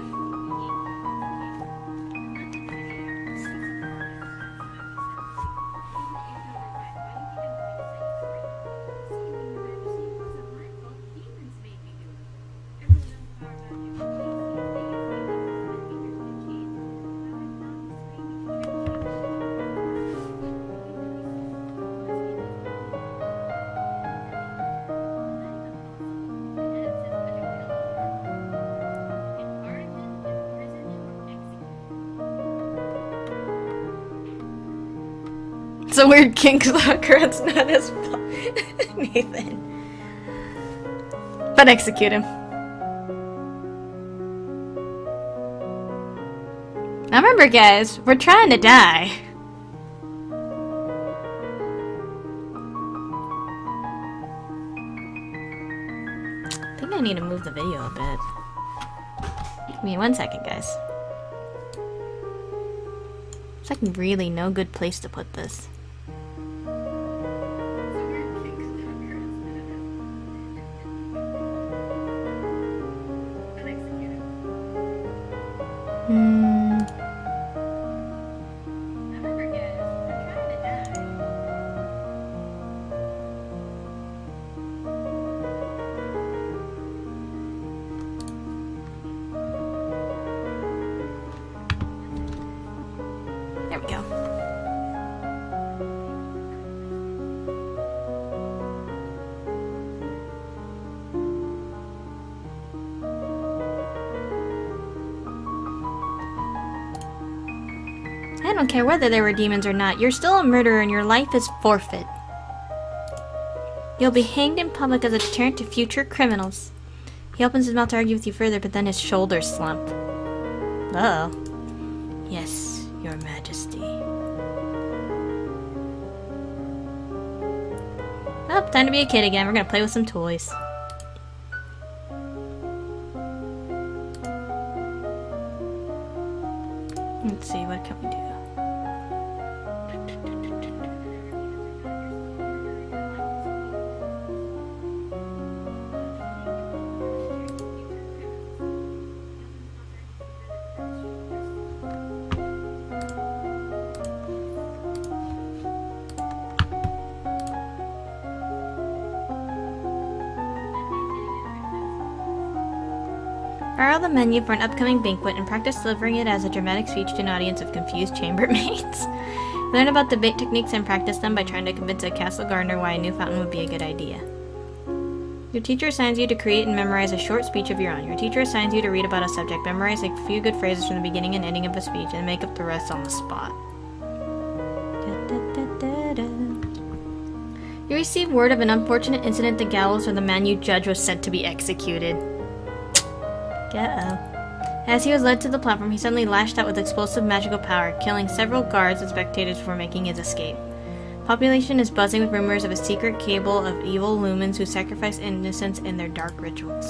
S1: It's a weird kink Sakura. It's not his fault. Nathan. But execute him. Now remember, guys, we're trying to die. I think I need to move the video a bit. Give me 1 second, guys. There's like really no good place to put this. There we go. I don't care whether there were demons or not. You're still a murderer and your life is forfeit. You'll be hanged in public as a deterrent to future criminals. He opens his mouth to argue with you further, but then his shoulders slump. Uh-oh. Yes, your majesty. Oh, time to be a kid again. We're gonna play with some toys. Let's see, what can we do? Borrow the menu for an upcoming banquet and practice delivering it as a dramatic speech to an audience of confused chambermaids. Learn about debate techniques and practice them by trying to convince a castle gardener why a new fountain would be a good idea. Your teacher assigns you to create and memorize a short speech of your own. Your teacher assigns you to read about a subject, memorize a few good phrases from the beginning and ending of a speech, and make up the rest on the spot. You receive word of an unfortunate incident at the gallows where the man you judge was sent to be executed. As he was led to the platform, he suddenly lashed out with explosive magical power, killing several guards and spectators before making his escape. Population is buzzing with rumors of a secret cabal of evil lumens who sacrifice innocents in their dark rituals.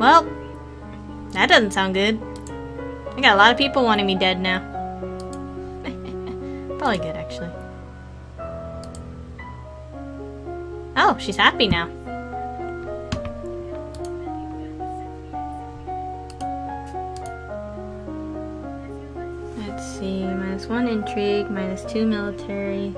S1: Well, that doesn't sound good. I got a lot of people wanting me dead now. Probably good, actually. Oh, she's happy now. Let's 1 intrigue, -2 military.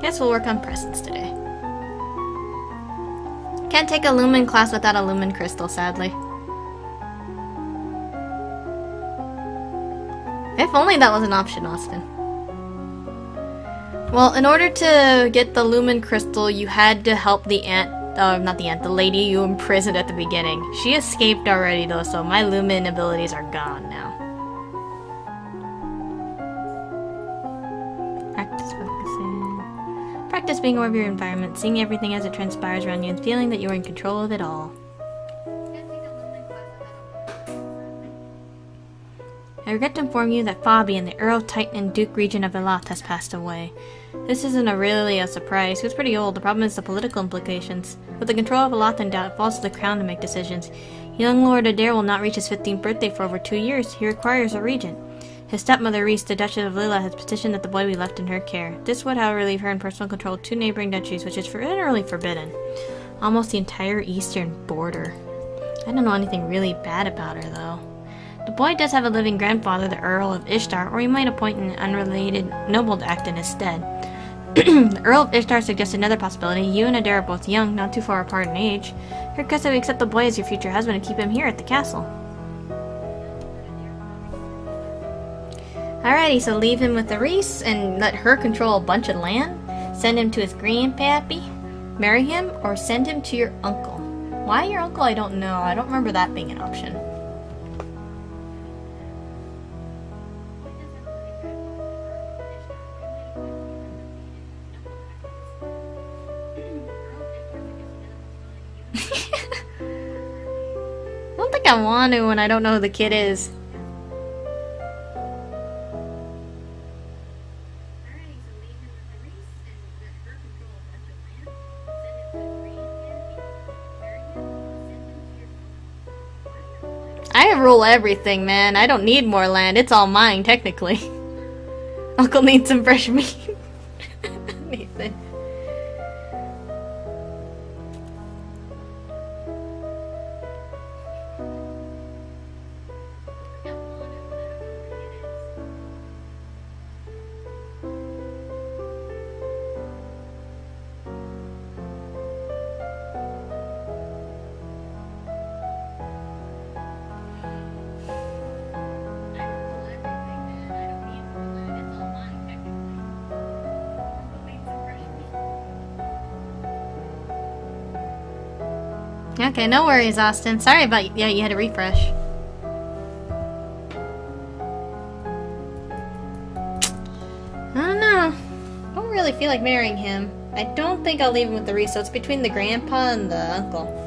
S1: Guess we'll work on presents today. Can't take a lumen class without a lumen crystal, sadly. If only that was an option, Austin. Well, in order to get the lumen crystal, you had to help the the lady you imprisoned at the beginning. She escaped already though, so my lumen abilities are gone now. Practice focusing. Practice being aware of your environment, seeing everything as it transpires around you, and feeling that you are in control of it all. I regret to inform you that Fabian, the Earl of Titan and Duke Regent of Elath, has passed away. This isn't really a surprise. He was pretty old. The problem is the political implications. With the control of Elath in doubt, it falls to the crown to make decisions. Young Lord Adair will not reach his 15th birthday for over 2 years. He requires a regent. His stepmother, Reese, the Duchess of Lila, has petitioned that the boy be left in her care. This would, however, leave her in personal control of 2 neighboring duchies, which is generally forbidden. Almost the entire eastern border. I don't know anything really bad about her, though. The boy does have a living grandfather, the Earl of Ishtar, or he might appoint an unrelated noble to act in his stead. The Earl of Ishtar suggests another possibility. You and Adair are both young, not too far apart in age. He requests that we accept the boy as your future husband and keep him here at the castle. Alrighty, so leave him with the Reese and let her control a bunch of land. Send him to his grandpappy. Marry him, or send him to your uncle. Why your uncle, I don't know. I don't remember that being an option. I don't think I want to when I don't know who the kid is. I rule everything, man. I don't need more land. It's all mine, technically. Uncle needs some fresh meat. Nathan. Okay, no worries, Austin. Sorry about you had to refresh. I don't know. I don't really feel like marrying him. I don't think I'll leave him with the Reese, so it's between the grandpa and the uncle.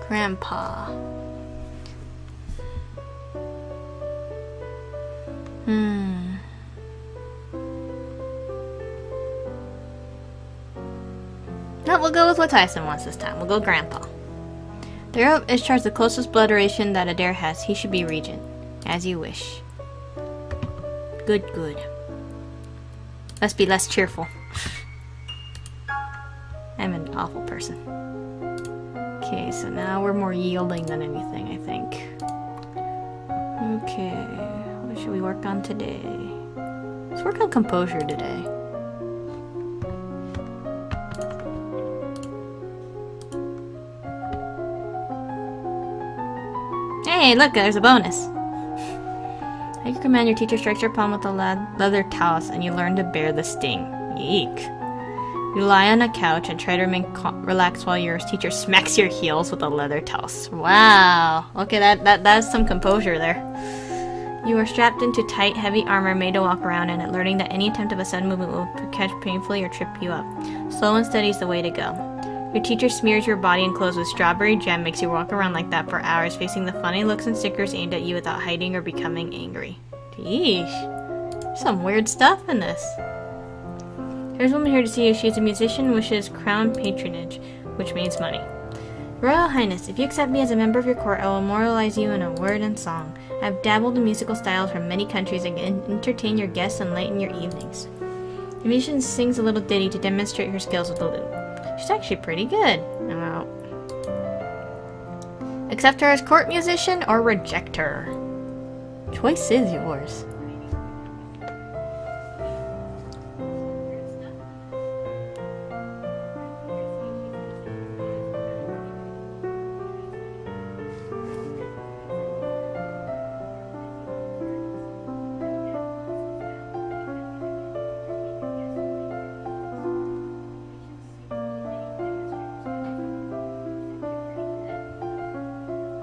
S1: Grandpa. No, we'll go with what Tyson wants this time. We'll go Grandpa. The Earl of Ishtar is the closest blood relation that Adair has. He should be regent. As you wish. Good, good. Let's be less cheerful. I'm an awful person. Okay, so now we're more yielding than anything, I think. Okay, what should we work on today? Let's work on composure today. Hey, look, there's a bonus. At your command, your teacher strikes your palm with a leather talus, and you learn to bear the sting. Yeek. You lie on a couch and try to remain relaxed while your teacher smacks your heels with a leather toss. Wow. Okay, that's some composure there. You are strapped into tight, heavy armor made to walk around in it, learning that any attempt of a sudden movement will catch painfully or trip you up. Slow and steady is the way to go. Your teacher smears your body and clothes with strawberry jam, makes you walk around like that for hours, facing the funny looks and stickers aimed at you without hiding or becoming angry. Yeesh. There's some weird stuff in this. There's a woman here to see you. She is a musician, wishes crown patronage, which means money. Royal Highness, if you accept me as a member of your court, I will immortalize you in a word and song. I have dabbled in musical styles from many countries and can entertain your guests and lighten your evenings. The musician sings a little ditty to demonstrate her skills with the lute. She's actually pretty good. I'm out. Accept her as court musician or reject her. Choice is yours.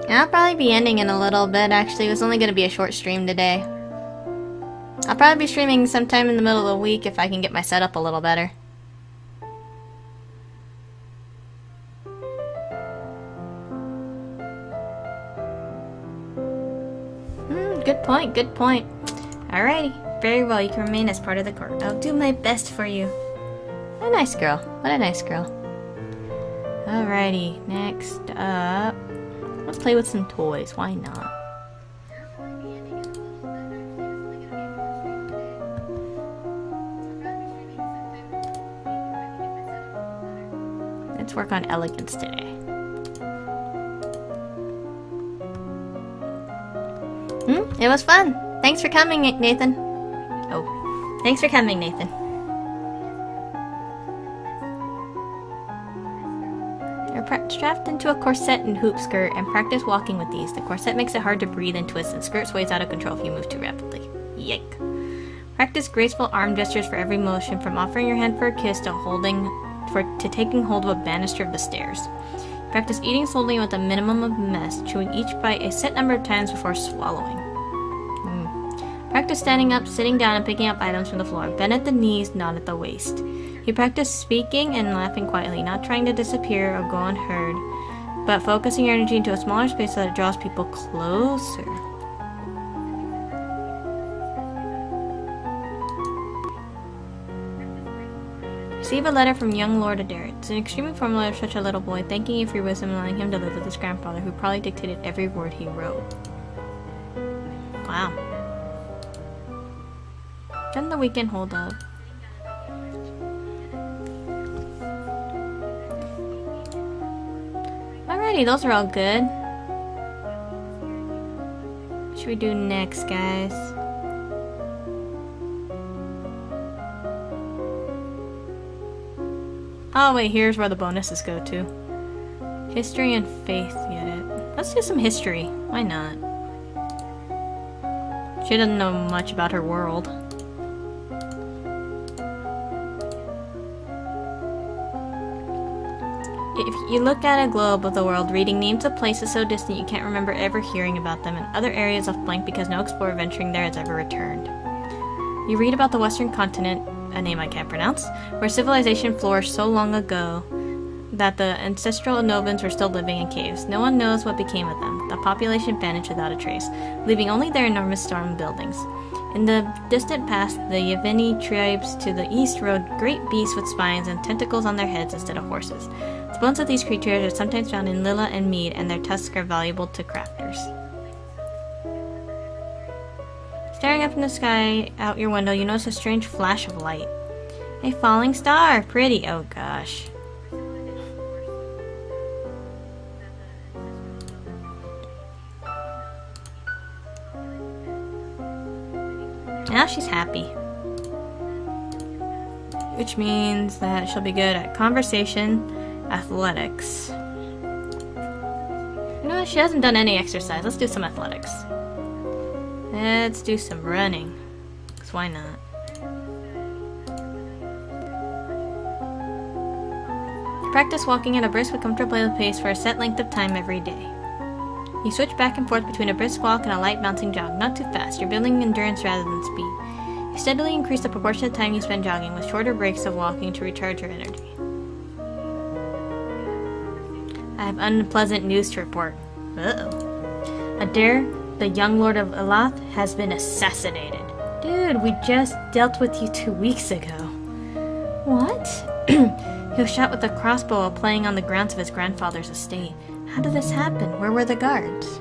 S1: I'll probably be ending in a little bit, actually. It was only going to be a short stream today. I'll probably be streaming sometime in the middle of the week if I can get my setup a little better. Good point, good point. Alrighty, very well, you can remain as part of the court. I'll do my best for you. What a nice girl. What a nice girl. Alrighty, next up... Let's play with some toys, why not? Let's work on elegance today. It was fun! Thanks for coming, Nathan. Oh, thanks for coming, Nathan. Strapped into a corset and hoop skirt and practice walking with these. The corset makes it hard to breathe and twist, and skirt sways out of control if you move too rapidly. Yike. Practice graceful arm gestures for every motion, from offering your hand for a kiss to taking hold of a banister of the stairs. Practice eating slowly with a minimum of mess, chewing each bite a set number of times before swallowing. Practice standing up, sitting down, and picking up items from the floor. Bend at the knees, not at the waist. You practice speaking and laughing quietly, not trying to disappear or go unheard, but focusing your energy into a smaller space so that it draws people closer. Receive a letter from young Lord Adair. It's an extremely formal letter of such a little boy, thanking you for your wisdom and allowing him to live with his grandfather, who probably dictated every word he wrote. Wow. Then the weekend hold up. Alrighty, those are all good. What should we do next, guys? Oh wait, here's where the bonuses go to. History and faith, get it. Let's do some history. Why not? She doesn't know much about her world. If you look at a globe of the world, reading names of places so distant you can't remember ever hearing about them, and other areas left blank because no explorer venturing there has ever returned. You read about the Western continent, a name I can't pronounce, where civilization flourished so long ago that the ancestral Novans were still living in caves. No one knows what became of them. The population vanished without a trace, leaving only their enormous stone buildings. In the distant past, the Yavini tribes to the east rode great beasts with spines and tentacles on their heads instead of horses. The bones of these creatures are sometimes found in Lilla and Mead, and their tusks are valuable to crafters. Staring up in the sky out your window, you notice a strange flash of light. A falling star! Pretty! Oh gosh. Now she's happy. Which means that she'll be good at conversation, athletics. You know what? She hasn't done any exercise. Let's do some athletics. Let's do some running. 'Cause why not? practice walking at a brisk but comfortable pace for a set length of time every day. You switch back and forth between a brisk walk and a light bouncing jog, not too fast. You're building endurance rather than speed. You steadily increase the proportion of time you spend jogging, with shorter breaks of walking to recharge your energy. I have unpleasant news to report. Uh-oh. Adair, the young lord of Elath, has been assassinated. Dude, we just dealt with you 2 weeks ago. What? He was shot with a crossbow while playing on the grounds of his grandfather's estate. How did this happen? Where were the guards?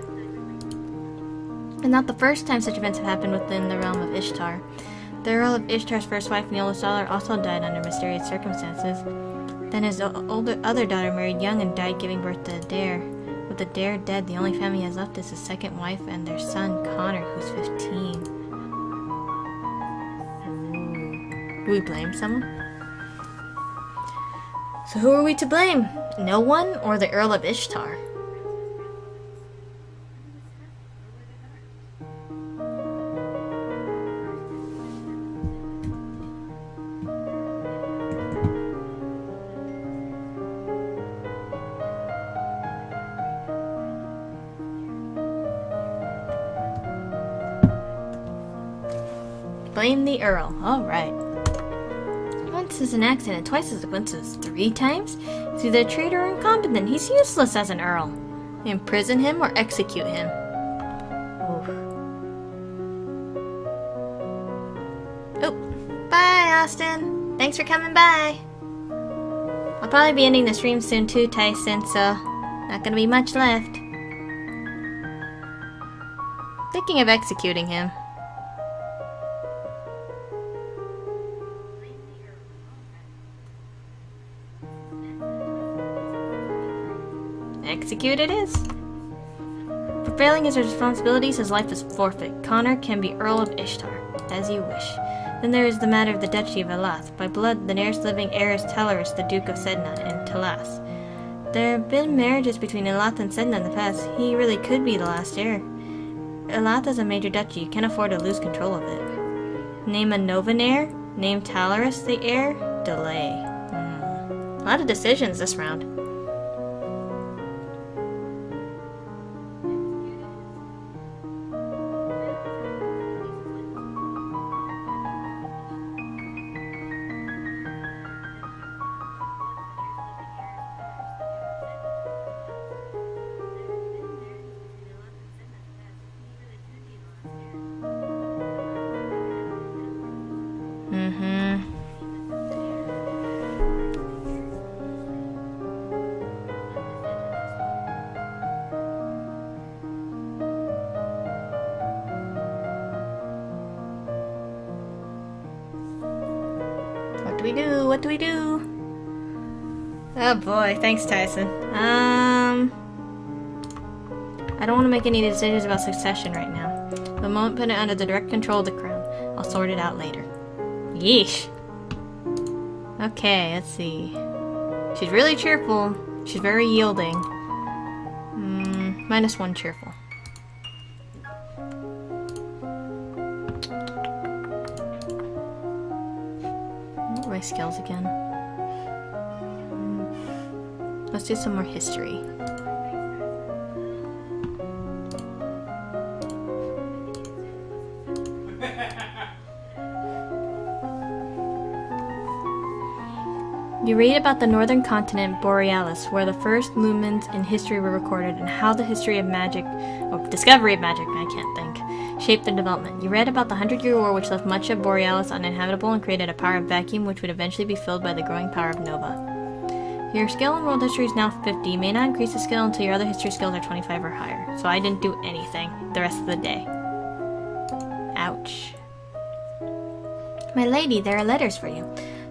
S1: And not the first time such events have happened within the realm of Ishtar. The Earl of Ishtar's first wife, the oldest daughter, also died under mysterious circumstances. Then his other daughter married young and died giving birth to Adair. With Adair dead, the only family he has left is his second wife and their son, Connor, who's 15. Ooh. Do we blame someone? So who are we to blame? No one or the Earl of Ishtar? Blame the Earl. Alright. Once is an accident, twice is a coincidence, 3 times? He's either a traitor or incompetent. He's useless as an Earl. Imprison him or execute him. Oof. Oh, bye, Austin. Thanks for coming by. I'll probably be ending the stream soon too, Tyson, so not gonna be much left. Thinking of executing him. Execute it is. For failing his responsibilities, his life is forfeit. Connor can be Earl of Ishtar, as you wish. Then there is the matter of the Duchy of Elath. By blood, the nearest living heir is Teleris, the Duke of Sedna, and Talas. There have been marriages between Elath and Sedna in the past. He really could be the last heir. Elath is a major duchy. You can't afford to lose control of it. Name a Novan heir? Name Teleris the heir? Delay. A lot of decisions this round. What do we do? Oh boy, thanks Tyson. I don't want to make any decisions about succession right now. The moment put it under the direct control of the crown. I'll sort it out later. Yeesh. Okay, let's see. She's really cheerful. She's very yielding. -1 cheerful. My skills again. Let's do some more history. You read about the northern continent, Borealis, where the first lumens in history were recorded, and how the history of magic, or discovery of magic, I can't think, shaped their development. You read about the 100-year war which left much of Borealis uninhabitable and created a power of vacuum which would eventually be filled by the growing power of Nova. Your skill in world history is now 50. You may not increase the skill until your other history skills are 25 or higher. So I didn't do anything the rest of the day. Ouch. My lady, there are letters for you.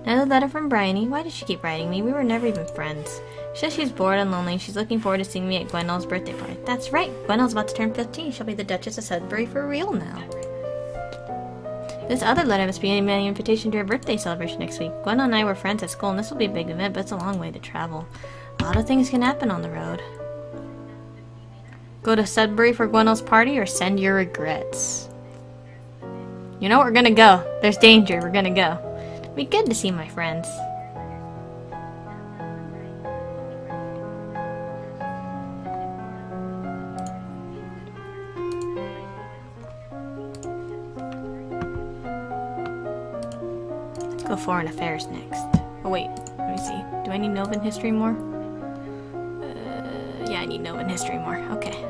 S1: Another letter from Bryony. Why does she keep writing me? We were never even friends. She says she's bored and lonely. She's looking forward to seeing me at Gwenelle's birthday party. That's right. Gwenelle's about to turn 15. She'll be the Duchess of Sudbury for real now. This other letter must be my invitation to her birthday celebration next week. Gwenelle and I were friends at school, and this will be a big event, but it's a long way to travel. A lot of things can happen on the road. Go to Sudbury for Gwenelle's party or send your regrets? You know, we're gonna go. There's danger. We're gonna go. It'd be good to see my friends. go foreign affairs next. Oh wait, let me see. Do I need Novan history more? Yeah, I need Novan history more. Okay.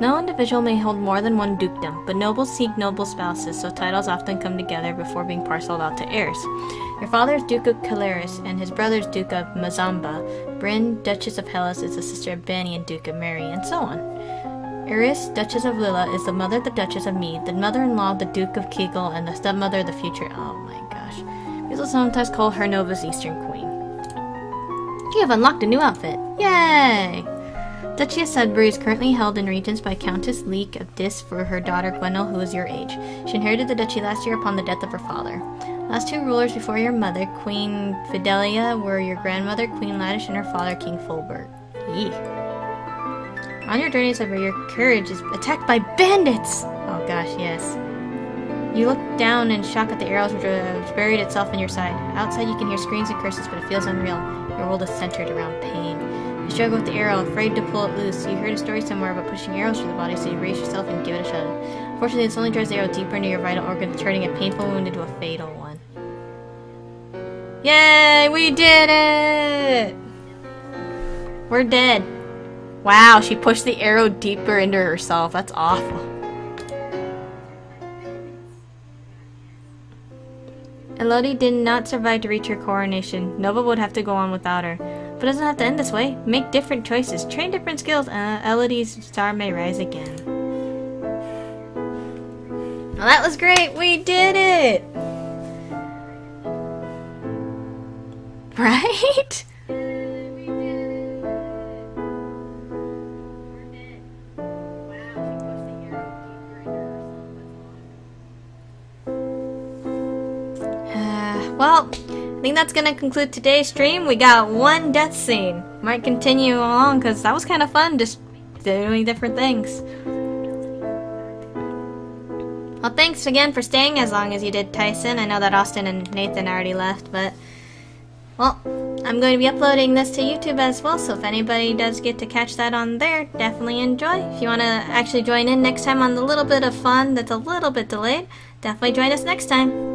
S1: No individual may hold more than one dukedom, but nobles seek noble spouses, so titles often come together before being parceled out to heirs. Your father is Duke of Caleres, and his brother is Duke of Mazamba. Bryn, Duchess of Hellas, is the sister of Banian, Duke of Mary, and so on. Iris, Duchess of Lilla, is the mother of the Duchess of Mead, the mother-in-law of the Duke of Kegel, and the stepmother of the future... Oh my gosh. People sometimes call her Nova's Eastern Queen. You have unlocked a new outfit. Yay! Duchy of Sudbury is currently held in regents by Countess Leek of Dis for her daughter Gwenel, who is your age. She inherited the duchy last year upon the death of her father. Last two rulers before your mother, Queen Fidelia, were your grandmother, Queen Ladish, and her father, King Fulbert. Yee. On your journey to Sudbury, your carriage is attacked by bandits! Oh gosh, yes. You look down in shock at the arrows which have buried itself in your side. Outside you can hear screams and curses, but it feels unreal. Your world is centered around pain. You struggle with the arrow, afraid to pull it loose. You heard a story somewhere about pushing arrows through the body, so you brace yourself and give it a shot. Unfortunately, this only drives the arrow deeper into your vital organs, turning a painful wound into a fatal one. Yay! We did it! We're dead. Wow, she pushed the arrow deeper into herself. That's awful. Elodie did not survive to reach her coronation. Nova would have to go on without her. But it doesn't have to end this way. Make different choices, train different skills, and Elodie's star may rise again. Well, that was great! We did it! Right? Well, I think that's gonna conclude today's stream. We got one death scene. Might continue along because that was kind of fun, just doing different things. Well, thanks again for staying as long as you did, Tyson. I know that Austin and Nathan already left, but well, I'm going to be uploading this to YouTube as well, so if anybody does get to catch that on there, definitely enjoy. If you want to actually join in next time on the little bit of fun that's a little bit delayed, definitely join us next time.